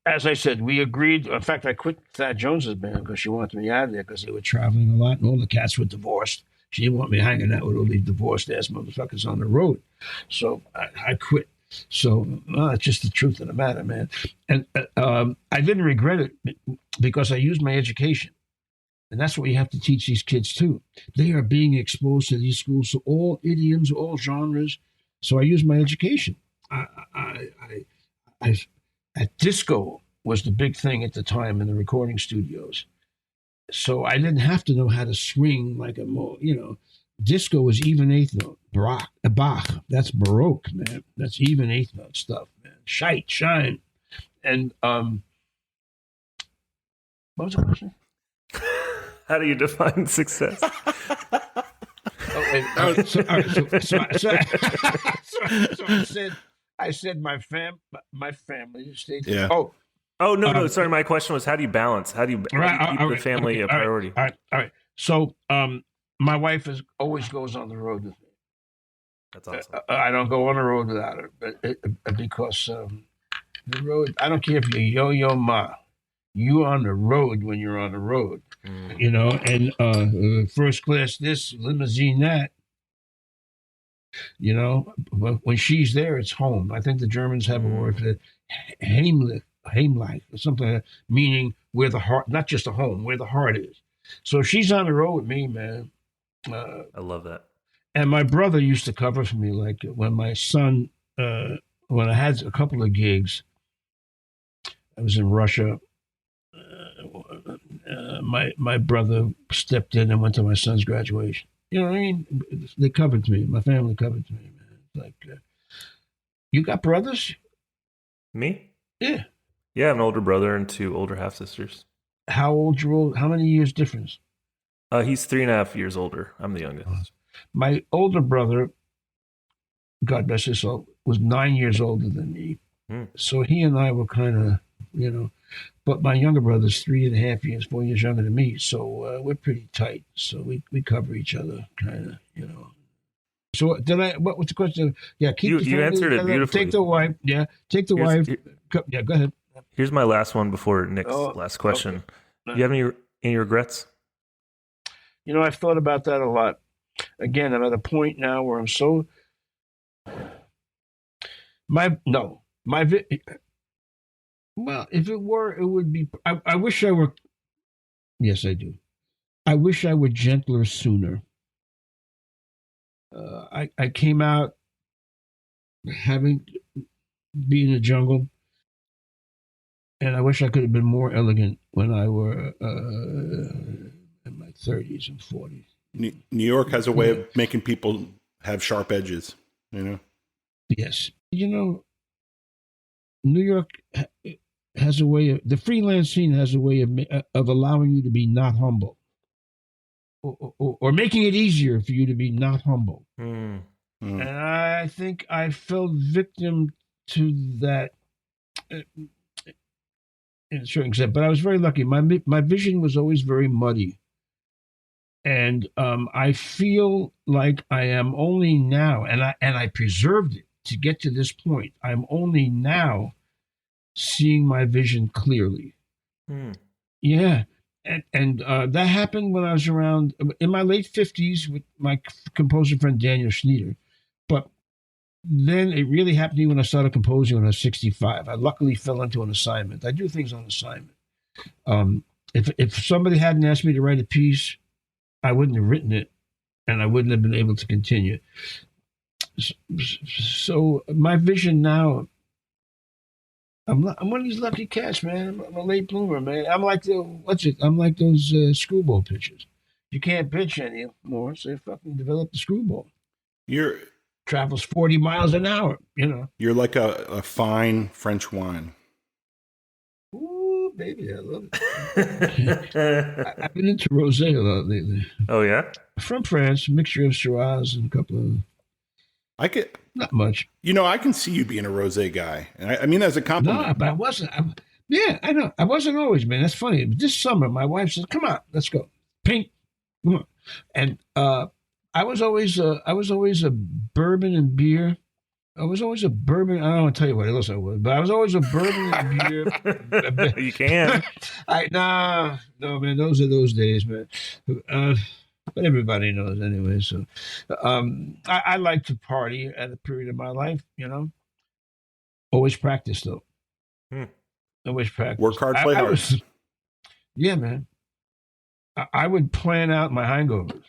as I said, we agreed. In fact, I quit Thad Jones's band because she wanted me out of there because they were traveling a lot and all the cats were divorced. She didn't want me hanging out with all these divorced ass motherfuckers on the road, so I quit. So it's just the truth of the matter, man. And I didn't regret it because I used my education. And that's what you have to teach these kids, too. They are being exposed to these schools, to all idioms, all genres. So I used my education. At disco was the big thing at the time in the recording studios. So I didn't have to know how to swing like disco was even eighth note. Bach. That's Baroque, man. That's even eighth note stuff, man. Shine. And what was the question? How do you define success? So I said my family stayed. Yeah. Oh no. Sorry, my question was how do you balance? How do you keep the family a priority? All right. So my wife always goes on the road with me. That's awesome. I don't go on the road without her, but because the road. I don't care if you're yo-yo ma. You on the road when you're on the road, and first class this, limousine that. But when she's there, it's home. I think the Germans have a word for that, Heimlich, or something like that, meaning where the heart, not just a home, where the heart is. So if she's on the road with me, man. I love that. And my brother used to cover for me, like when my son, when I had a couple of gigs, I was in Russia. My brother stepped in and went to my son's graduation. You know what I mean? They covered me. My family covered me, man. Like, you got brothers? Me? Yeah. Yeah, I have an older brother and two older half sisters. How old you old? How many years difference? He's 3.5 years older. I'm the youngest. My older brother, God bless his soul, was 9 years older than me. So he and I were kind of, but my younger brother's 3.5 years, 4 years younger than me. So we're pretty tight. So we cover each other, kind of, So what was the question? Yeah, keep you answered it beautifully. Take the wife. Yeah, take the wife. Yeah, go ahead. Here's my last one before Nick's last question. Okay. Do you have any regrets? I've thought about that a lot. Again, I'm at a point now where I'm so well, if it were, it would be. I wish I were. Yes, I do. I wish I were gentler sooner. I came out having been in the jungle, and I wish I could have been more elegant when I were in my 30s and 40s. New York has a way of making people have sharp edges, you know? Yes. New York has a way of, the freelance scene has a way of allowing you to be not humble, or making it easier for you to be not humble. Mm. And I think I fell victim to that in a certain extent, but I was very lucky. My vision was always very muddy. And I feel like I am only now, and I preserved it to get to this point. I'm only now seeing my vision clearly. Yeah, and that happened when I was around in my late 50s with my composer friend Daniel Schnieder. But then it really happened to me when I started composing when I was 65. I luckily fell into an assignment. I do things on assignment. If somebody hadn't asked me to write a piece, I wouldn't have written it, and I wouldn't have been able to continue. So my vision now, I'm one of these lucky cats, man. I'm a late bloomer, man. I'm like I'm like those screwball pitchers. You can't pitch anymore, so you fucking develop the screwball. Travels 40 miles an hour, You're like a fine French wine. Ooh, baby, I love it. I've been into rosé a lot lately. Oh yeah, from France, a mixture of Shiraz and a couple of. Not much. I can see you being a rosé guy, and I mean as a compliment. No, but I wasn't. I know. I wasn't always, man. That's funny. This summer, my wife said, "Come on, let's go pink." Come on. And I was always a bourbon and beer. I was always a bourbon. I don't want to tell you what else I was, but I was always a bourbon and beer. You can. No, man. Those are those days, man. But everybody knows anyway. So, I like to party at a period of my life. Always practice though. Always practice. Work hard, play hard. Yeah, man. I would plan out my hangovers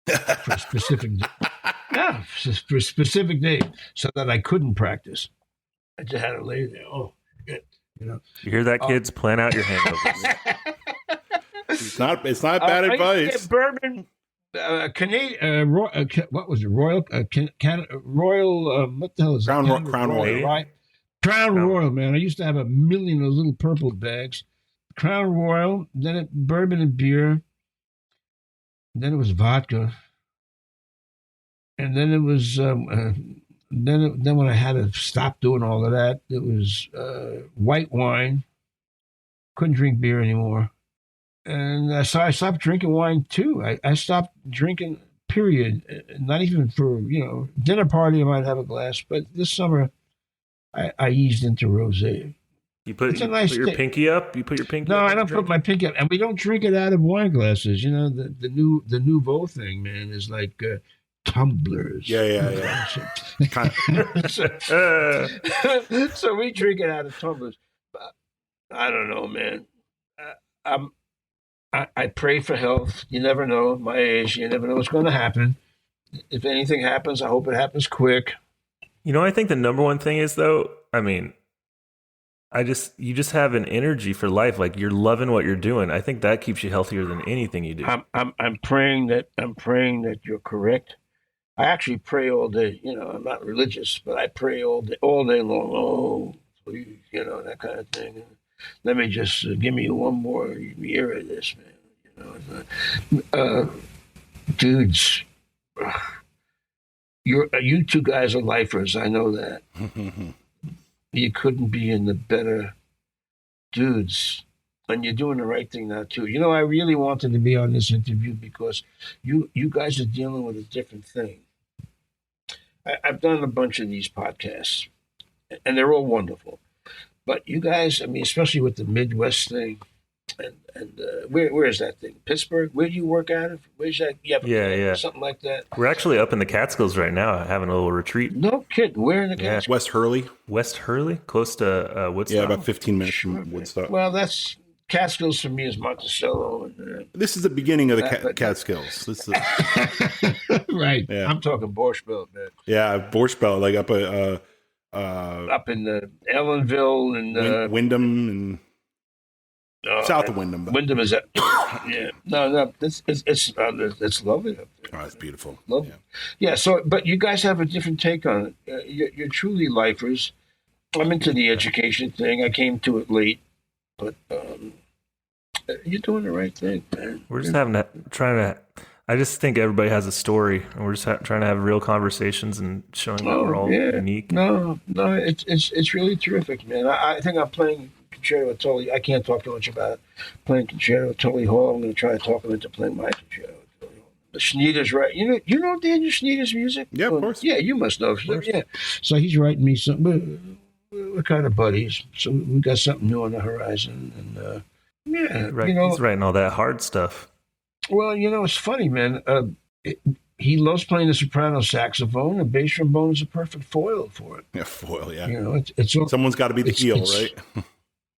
for a specific. Yeah, for a specific day, so that I couldn't practice. I just had to lay there. Oh, good. You hear that, kids? Plan out your hangovers. It's not bad advice. Bourbon, Canadian. What was it? Royal, Royal. What the hell is Crown that? Crown Royal. Right? Crown Royal, man. I used to have a million of little purple bags. Crown Royal, then bourbon and beer. Then it was vodka. And then it was then when I had to stop doing all of that, it was white wine. Couldn't drink beer anymore, and so I stopped drinking wine too. I stopped drinking. Period. Not even for dinner party I might have a glass, but this summer I eased into rosé. You put your pinky up. You put your pinky. No, up I don't put my pinky up, and we don't drink it out of wine glasses. The nouveau thing, man, is like. Tumblers. Yeah. So we drink it out of tumblers. But I don't know, man. I pray for health. You never know. At my age, you never know what's going to happen. If anything happens, I hope it happens quick. I think the number one thing is though. I mean, you just have an energy for life. Like you're loving what you're doing. I think that keeps you healthier than anything you do. I'm praying that you're correct. I actually pray all day. I'm not religious, but I pray all day long. Oh, please, that kind of thing. Let me just give me one more year of this, man. Dudes, you two guys are lifers. I know that. You couldn't be in the better dudes. And you're doing the right thing now, too. I really wanted to be on this interview because you guys are dealing with a different thing. I've done a bunch of these podcasts, and they're all wonderful. But you guys, I mean, especially with the Midwest thing, and where is that thing? Pittsburgh? Where do you work out of? Where's that? Yeah. Something like that. We're actually up in the Catskills right now, having a little retreat. No kidding. Where in the Catskills? West Hurley, close to Woodstock. Yeah, about 15 minutes from Woodstock. Well, that's Catskills for me is Monticello. And, this is in the Catskills. This is right. Yeah. I'm talking Borscht Belt, man. Yeah, Borscht Belt, like up in the Ellenville and Wyndham and south of Wyndham. Wyndham is Yeah. No. It's lovely up there. Oh, it's beautiful. Lovely. Yeah. Yeah. So, but you guys have a different take on it. You're truly lifers. I'm into the education thing. I came to it late, but you're doing the right thing, man. We're just trying to. I just think everybody has a story, and we're just trying to have real conversations and showing that we're all unique. No, it's really terrific, man. I think I'm playing concerto at Tully. I can't talk too much about it. Playing concerto at Tully Hall. I'm going to try to talk him into playing my concerto at Tully Hall. The Schneeder's right. You know Daniel Schneeder's music? Yeah, of course. Yeah, you must know. Yeah. So he's writing me something. We're kind of buddies, so we got something new on the horizon, and Right. He's writing all that hard stuff. Well, it's funny, man. He loves playing the soprano saxophone. The bass trombone is a perfect foil for it. Yeah, foil. Yeah. It's someone's got to be the heel, right?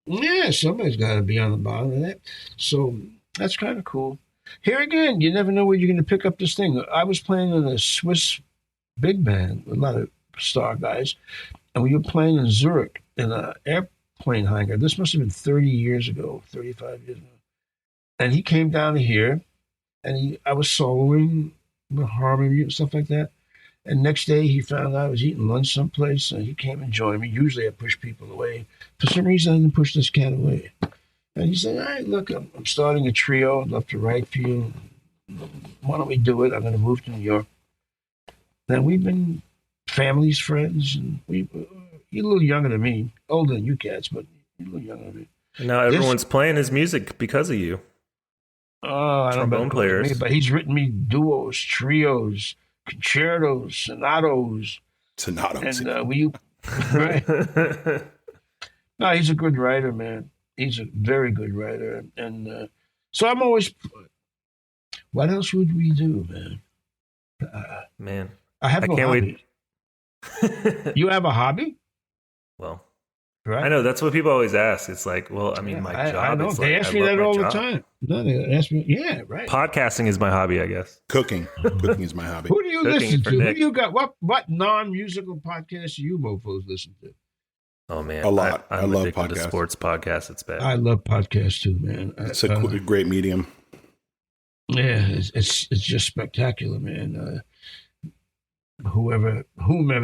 Yeah, somebody's got to be on the bottom of that. So that's kind of cool. Here again, you never know where you're going to pick up this thing. I was playing in a Swiss big band with a lot of star guys, and we were playing in Zurich in an airplane hangar. This must have been 35 years ago. And he came down to here, and I was soloing with harmony and stuff like that. And next day, he found out I was eating lunch someplace, and he came and joined me. Usually, I push people away. For some reason, I didn't push this cat away. And he said, "All right, look, I'm starting a trio. I'd love to write for you. Why don't we do it? I'm going to move to New York." Then we've been families, friends, and you're a little younger than me, older than you cats, but you're a little younger than me. And now everyone's playing his music because of you. Oh, I don't know Trombone players. But he's written me duos, trios, concertos, sonatos. And right? No, he's a good writer, man. He's a very good writer. And so I'm always, what else would we do, man? Man. I have no hobby. Wait. You have a hobby? Well, right. I know that's what people always ask. It's like, well, I mean, my job. I know. They ask me that all the time. No, they ask me. Yeah, right. Podcasting is my hobby, I guess. Cooking is my hobby. Who do you listen to? Who do you got? What non-musical podcasts do you mofos listen to? Oh man, a lot. I love addicted podcasts. to sports podcasts. It's bad. I love podcasts too, man. It's a great medium. Yeah, it's just spectacular, man. Whomever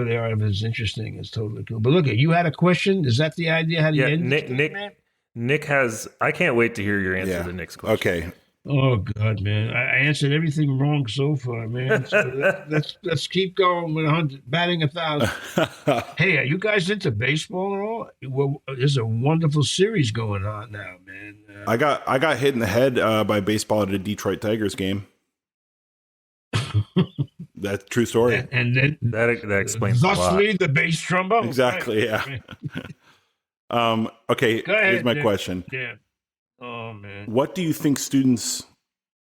they are, if it's interesting, it's totally cool. But look, you had a question. Is that the idea? How do you end Nick has. I can't wait to hear your answer to Nick's question. Okay. Oh God, man! I answered everything wrong so far, man. So let's keep going with 100, batting 1,000. Hey, are you guys into baseball at all? Well, there's a wonderful series going on now, man. I got hit in the head by baseball at a Detroit Tigers game. That's a true story. And then that explains a lot. Thusly, the bass trombone. Exactly. Right. Yeah. Okay. Go ahead, here's my question. Yeah. Oh man. What do you think students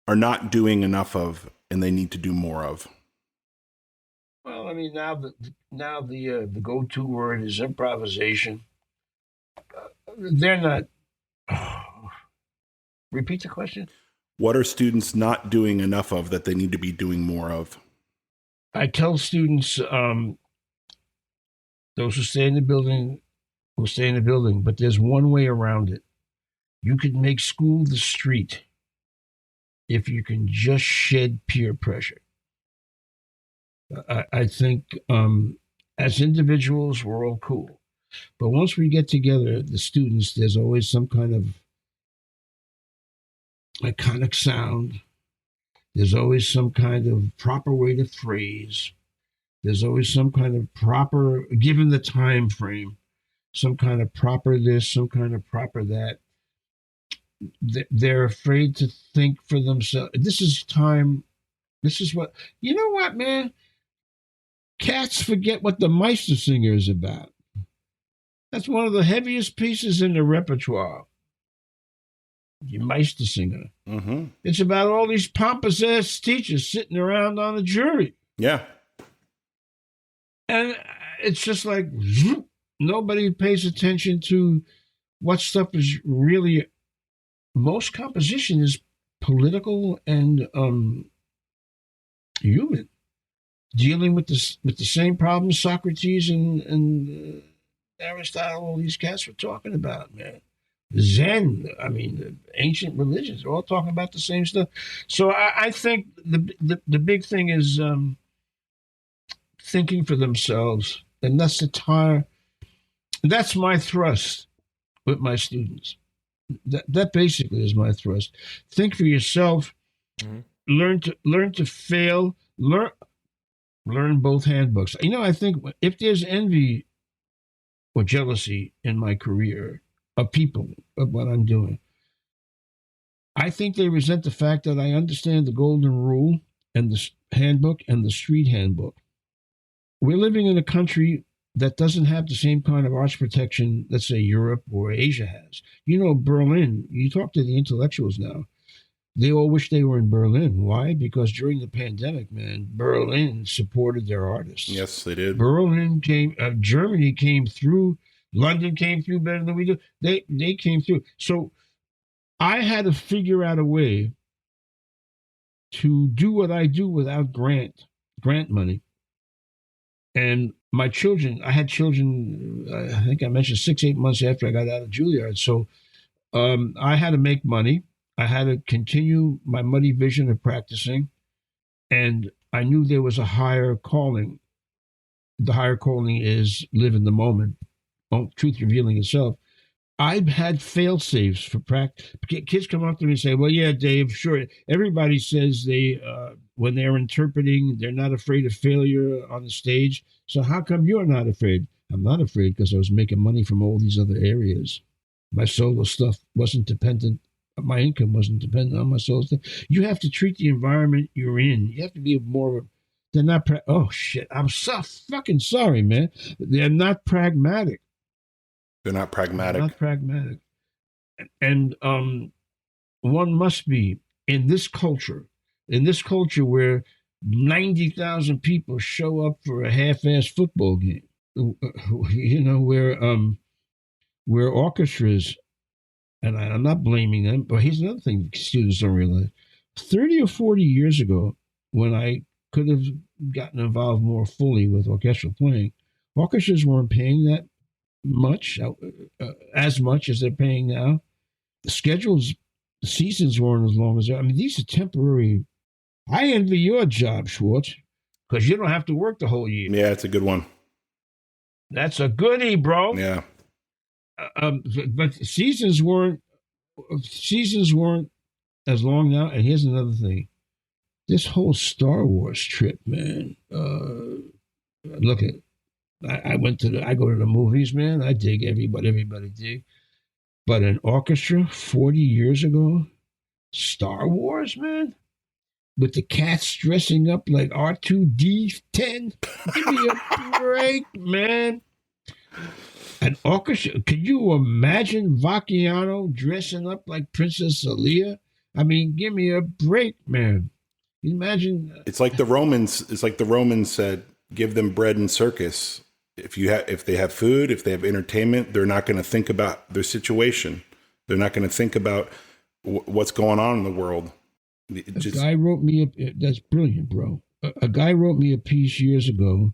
are not doing enough of, and they need to do more of? Well, I mean, now the go-to word is improvisation. They're not. Repeat the question. What are students not doing enough of that they need to be doing more of? I tell students, those who stay in the building will stay in the building, but there's one way around it. You could make school the street if you can just shed peer pressure. I think as individuals, we're all cool. But once we get together, the students, there's always some kind of iconic sound. There's always some kind of proper way to phrase. There's always some kind of proper, given the time frame, some kind of proper this, some kind of proper that. They're afraid to think for themselves. This is time. This is what, you know what, man? Cats forget what the Meistersinger is about. That's one of the heaviest pieces in the repertoire. The Meistersinger. Mm-hmm. It's about all these pompous ass teachers sitting around on a jury. Yeah. And it's just like, nobody pays attention to what stuff is really. Most composition is political and human, dealing with the same problems Socrates and Aristotle, all these cats were talking about, man. Zen. I mean, ancient religions are all talking about the same stuff. So I think the big thing is thinking for themselves, and that's my thrust with my students. That basically is my thrust. Think for yourself. Mm-hmm. Learn to fail. Learn both handbooks. I think if there's envy or jealousy in my career of people of what I'm doing, I think they resent the fact that I understand the golden rule and the handbook and the street handbook. We're living in a country that doesn't have the same kind of arts protection, let's say Europe or Asia has. Berlin, you talk to the intellectuals now, they all wish they were in Berlin. Why? Because during the pandemic, man, Berlin supported their artists. Yes, they did. Germany came through, London came through better than we do. They came through. So I had to figure out a way to do what I do without grant money. And my children, I had children, I think I mentioned 6-8 months after I got out of Juilliard. So I had to make money. I had to continue my muddy vision of practicing. And I knew there was a higher calling. The higher calling is live in the moment, truth revealing itself. I've had fail safes for practice. Kids come up to me and say, well, yeah, Dave, sure. Everybody says when they're interpreting, they're not afraid of failure on the stage. So how come you're not afraid? I'm not afraid because I was making money from all these other areas. My solo stuff wasn't dependent. My income wasn't dependent on my solo stuff. You have to treat the environment you're in. You have to be more. They're not. Oh shit! I'm so fucking sorry, man. They're not pragmatic. They're not pragmatic. Not pragmatic. And one must be in this culture where 90,000 people show up for a half-assed football game. Where orchestras, and I'm not blaming them, but here's another thing students don't realize. 30 or 40 years ago, when I could have gotten involved more fully with orchestral playing, orchestras weren't paying that much, as much as they're paying now. The schedules, the seasons weren't as long as these are temporary. I envy your job, Schwartz, because you don't have to work the whole year. Yeah, it's a good one. That's a goodie, bro. Yeah. But seasons weren't as long now. And here's another thing: this whole Star Wars trip, man. Look at, I go to the movies, man. I dig everybody dig. But an orchestra 40 years ago, Star Wars, man, with the cats dressing up like R2-D10. Give me a break, man. An orchestra. Can you imagine Vacchiano dressing up like Princess Leia? Give me a break, man. Can you imagine? It's like the Romans said, give them bread and circus. If they have food, if they have entertainment, they're not going to think about their situation. They're not going to think about what's going on in the world. A guy wrote me that's brilliant, bro. A guy wrote me a piece years ago,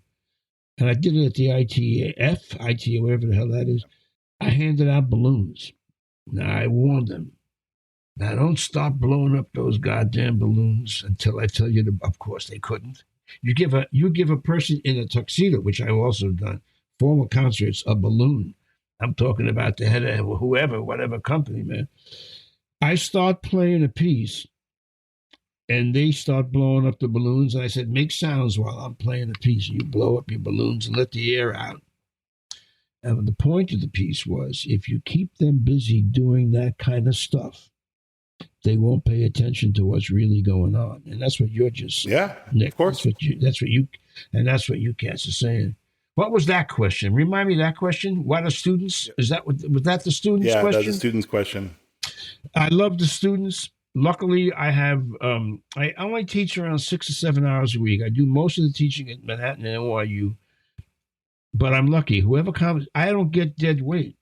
and I did it at the ITA, whatever the hell that is. I handed out balloons. Now, I warned them. Now, don't stop blowing up those goddamn balloons until I tell you to. Of course, they couldn't. You give a person in a tuxedo, which I've also done, formal concerts, a balloon. I'm talking about the head of whoever, whatever company, man. I start playing a piece, and they start blowing up the balloons. And I said, make sounds while I'm playing a piece. You blow up your balloons and let the air out. And the point of the piece was, if you keep them busy doing that kind of stuff, they won't pay attention to what's really going on. And that's what you're just saying. Yeah, Nick, of course. That's what you cats are saying. What was that question? Remind me that question. What are students? Was that the students' question? Yeah, that's the students' question. I love the students. Luckily, I have, I only teach around 6 or 7 hours a week. I do most of the teaching at Manhattan and NYU. But I'm lucky. Whoever comes, I don't get dead weight.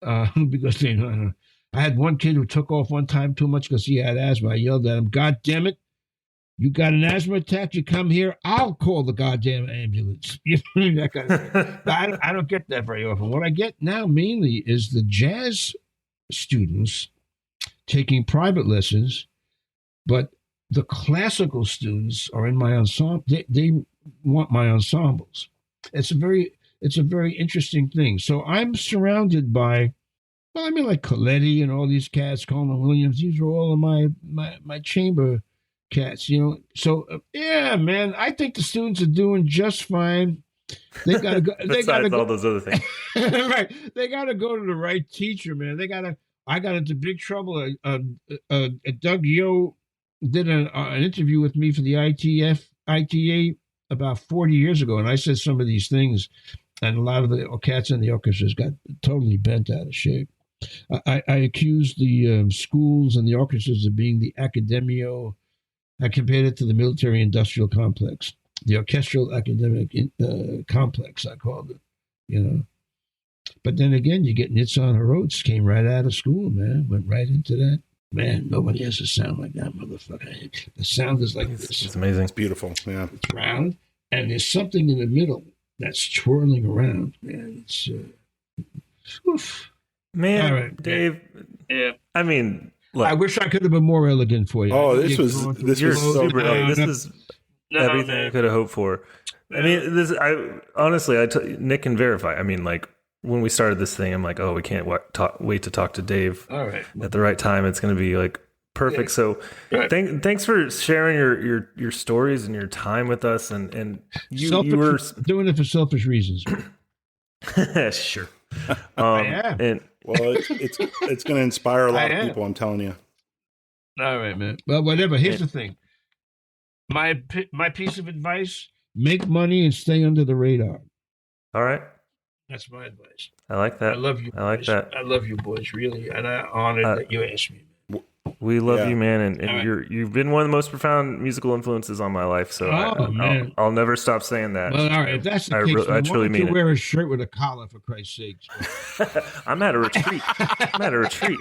Because they know. I had one kid who took off one time too much because he had asthma. I yelled at him, God damn it. You got an asthma attack, you come here, I'll call the goddamn ambulance. You know, that kind of thing. I don't get that very often. What I get now mainly is the jazz students taking private lessons, but the classical students are in my ensemble. They want my ensembles. It's a very interesting thing. So I'm surrounded by, well, I mean, like Coletti and all these cats, Coleman Williams. These are all of my chamber cats, you know. So yeah, man, I think the students are doing just fine. They gotta go. They gotta go. All those other things, right? They gotta go to the right teacher, man. I got into big trouble. Doug Yo did an interview with me for the ITA about 40 years ago, and I said some of these things, and a lot of the cats in the orchestras got totally bent out of shape. I accused the schools and the orchestras of being the academio. I compared it to the military-industrial complex, the orchestral academic complex, I called it, you know. But then again, you get Nitzan Horowitz, came right out of school, man, went right into that. Man, nobody has a sound like that, motherfucker. The sound is like this. It's amazing. It's beautiful. Yeah. It's round, and there's something in the middle that's twirling around, man. It's, oof. Man, all right, Dave. Yeah. I mean, look, I wish I could have been more elegant for you. Oh, this was you're so super. good. This is everything I could have hoped for. I mean, this. Nick can verify. I mean, like when we started this thing, I'm like, oh, we can't wait to talk to Dave. All right. At the right time, it's going to be like perfect. Yeah. So, Right. thanks for sharing your stories and your time with us. And you were doing it for selfish reasons. sure. Yeah. And Well, it's going to inspire a lot of people. I'm telling you. All right, man. Well, whatever. Here's the thing. My piece of advice: make money and stay under the radar. all right, That's my advice. I like that. I love you. I like boys. that. I love you, boys. Really, and I'm honored that you asked me. We love Yeah. you, man, and All you've been one of the most profound musical influences on my life. So man. I'll never stop saying that. Well, all right. If that's the I case, re- I then truly why don't mean you it. wear a shirt with a collar, for Christ's sakes? I'm at a retreat. I'm at a retreat.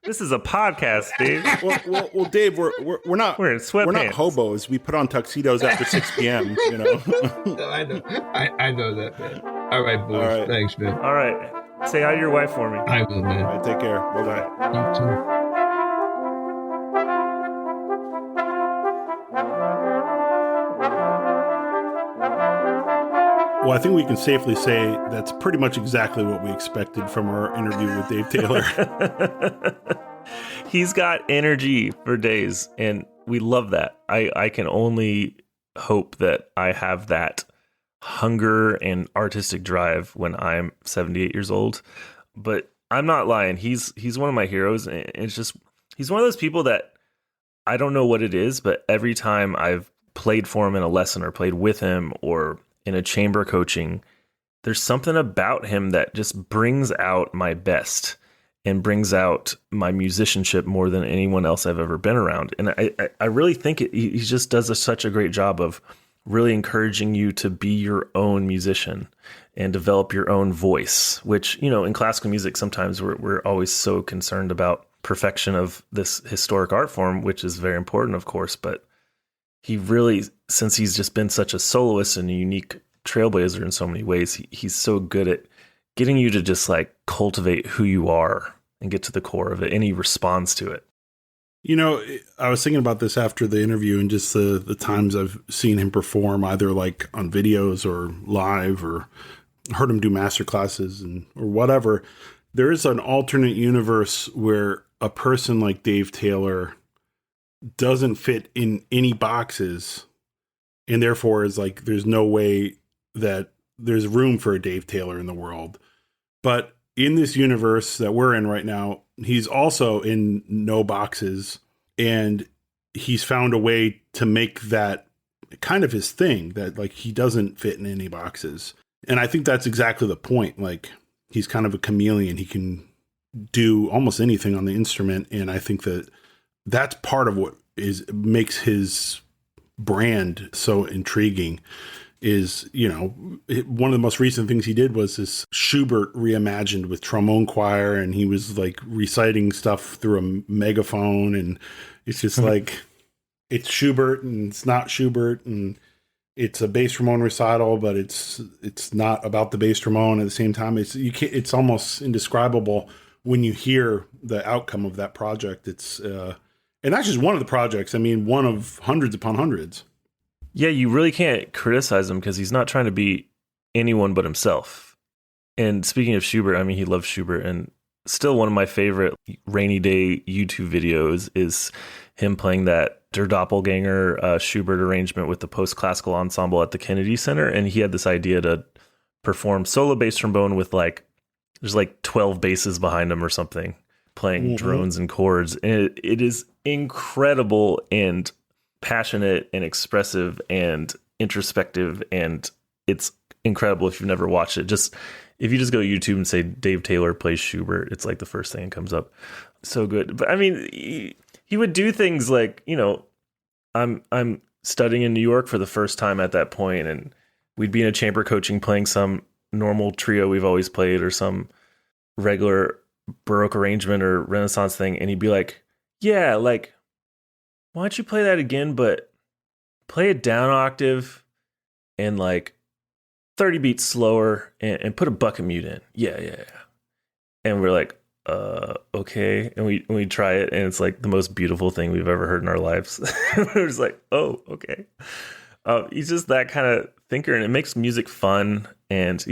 This is a podcast, Dave. Well, Dave, we're not We're in sweatpants. We're not hobos. We put on tuxedos after 6 p.m. You know. No, I know. I know that, man. All right, boys. All right. Thanks, man. All right, say hi to your wife for me. I will, man. All right, take care. Bye bye. You too. Well, I think we can safely say that's pretty much exactly what we expected from our interview with Dave Taylor. He's got energy for days, and we love that. I can only hope that I have that hunger and artistic drive when I'm 78 years old. But I'm not lying. He's one of my heroes, and it's just he's one of those people that I don't know what it is, but every time I've played for him in a lesson or played with him or in a chamber coaching, there's something about him that just brings out my best and brings out my musicianship more than anyone else I've ever been around. And I really think he just does such a great job of really encouraging you to be your own musician and develop your own voice, which, you know, in classical music, sometimes we're always so concerned about perfection of this historic art form, which is very important, of course, but he really, since he's just been such a soloist and a unique trailblazer in so many ways, he's so good at getting you to just like cultivate who you are and get to the core of it. And he responds to it. You know, I was thinking about this after the interview and just the times I've seen him perform, either like on videos or live, or heard him do master classes or whatever. There is an alternate universe where a person like Dave Taylor doesn't fit in any boxes, and therefore is like, there's no way that there's room for a Dave Taylor in the world. But in this universe that we're in right now, he's also in no boxes, and he's found a way to make that kind of his thing, that like he doesn't fit in any boxes. And I think that's exactly the point. Like, he's kind of a chameleon. He can do almost anything on the instrument. And I think that that's part of what makes his brand so intriguing. Is, you know, one of the most recent things he did was this Schubert reimagined with trombone choir, and he was like reciting stuff through a megaphone, and it's just like, it's Schubert and it's not Schubert, and it's a bass Ramon recital, but it's not about the bass Ramon at the same time. It's almost indescribable when you hear the outcome of that project. It's and that's just one of the projects. I mean, one of hundreds upon hundreds. Yeah, you really can't criticize him because he's not trying to be anyone but himself. And speaking of Schubert, I mean, he loves Schubert, and still one of my favorite rainy day YouTube videos is him playing that Der Doppelganger Schubert arrangement with the post-classical ensemble at the Kennedy Center. And he had this idea to perform solo bass trombone with there's 12 basses behind him or something, playing drones and chords. And it is incredible and passionate and expressive and introspective, and it's incredible if you've never watched it. If you just go to YouTube and say Dave Taylor plays Schubert, it's like the first thing that comes up. So good. But I mean, he would do things like, I'm studying in New York for the first time at that point, and we'd be in a chamber coaching playing some normal trio we've always played or some regular Baroque arrangement or Renaissance thing, and he'd be like, yeah, why don't you play that again, but play it down octave and 30 beats slower and put a bucket mute in. Yeah. And we're like, okay. And we try it, and it's like the most beautiful thing we've ever heard in our lives. We're just like, oh, okay. He's just that kind of thinker, and it makes music fun. And,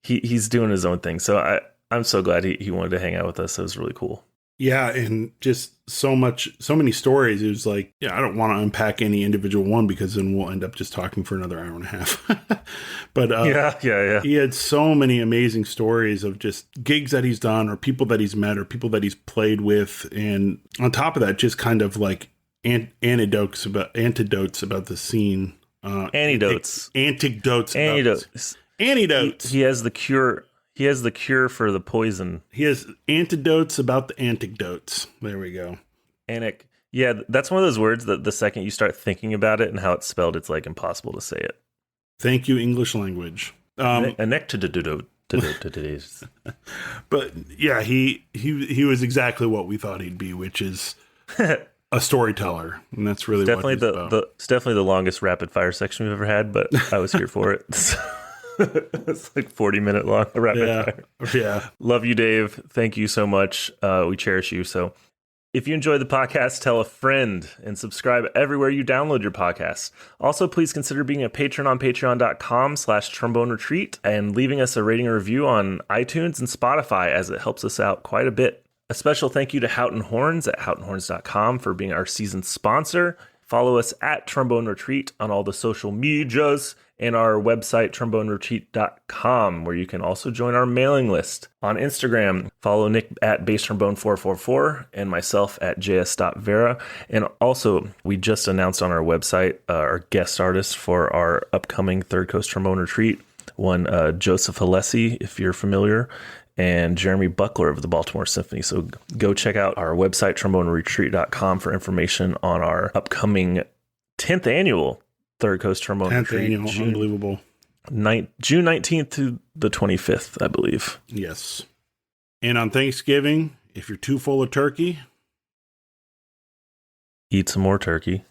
he's doing his own thing. So I'm so glad he wanted to hang out with us. It was really cool. Yeah, and just so many stories. It was like, I don't want to unpack any individual one because then we'll end up just talking for another hour and a half. But yeah. He had so many amazing stories of just gigs that he's done or people that he's met or people that he's played with. And on top of that, just kind of like anecdotes about the scene. Anecdotes. Anecdotes. He has the cure. He has the cure for the poison. He has antidotes about the anecdotes. There we go. Yeah, that's one of those words that the second you start thinking about it and how it's spelled, it's impossible to say it. Thank you, English language. Anecdote. But yeah, he was exactly what we thought he'd be, which is a storyteller, and that's really definitely what it's definitely the longest rapid fire section we've ever had. But I was here for it. It's 40-minute long rapid fire. Yeah. Love you, Dave. Thank you so much. We cherish you. So if you enjoyed the podcast, tell a friend and subscribe everywhere you download your podcasts. Also, please consider being a patron on patreon.com/trombone retreat and leaving us a rating or review on iTunes and Spotify, as it helps us out quite a bit. A special thank you to Houghton Horns at houghtonhorns.com for being our season sponsor. Follow us at Trombone Retreat on all the social medias, and our website, tromboneretreat.com, where you can also join our mailing list. On Instagram, follow Nick at basstrombone444 and myself at js.vera. And also, we just announced on our website our guest artists for our upcoming Third Coast Trombone Retreat. One, Joseph Alessi, if you're familiar, and Jeremy Buckler of the Baltimore Symphony. So go check out our website, tromboneretreat.com, for information on our upcoming 10th annual Third Coast Trombone 10th Retreat. annual, unbelievable. June 19th to the 25th, I believe. Yes. And on Thanksgiving, if you're too full of turkey, Eat some more turkey.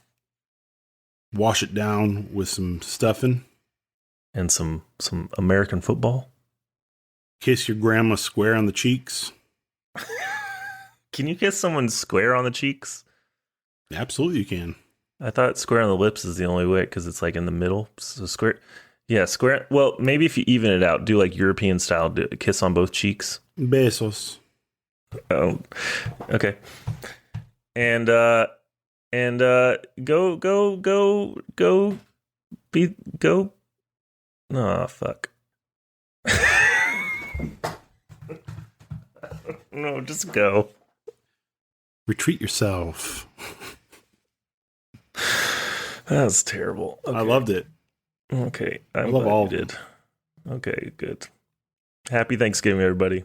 Wash it down with some stuffing. And some American football. Kiss your grandma square on the cheeks. Can you kiss someone square on the cheeks? Absolutely you can. I thought square on the lips is the only way because it's in the middle. So square. Yeah, square. Well, maybe if you even it out, do European style, do a kiss on both cheeks. Besos. Oh, okay. And go. Oh, fuck. No, just go. Retreat yourself. That was terrible. Okay. I loved it. Okay. I love all of you did. Okay, good. Happy Thanksgiving, everybody.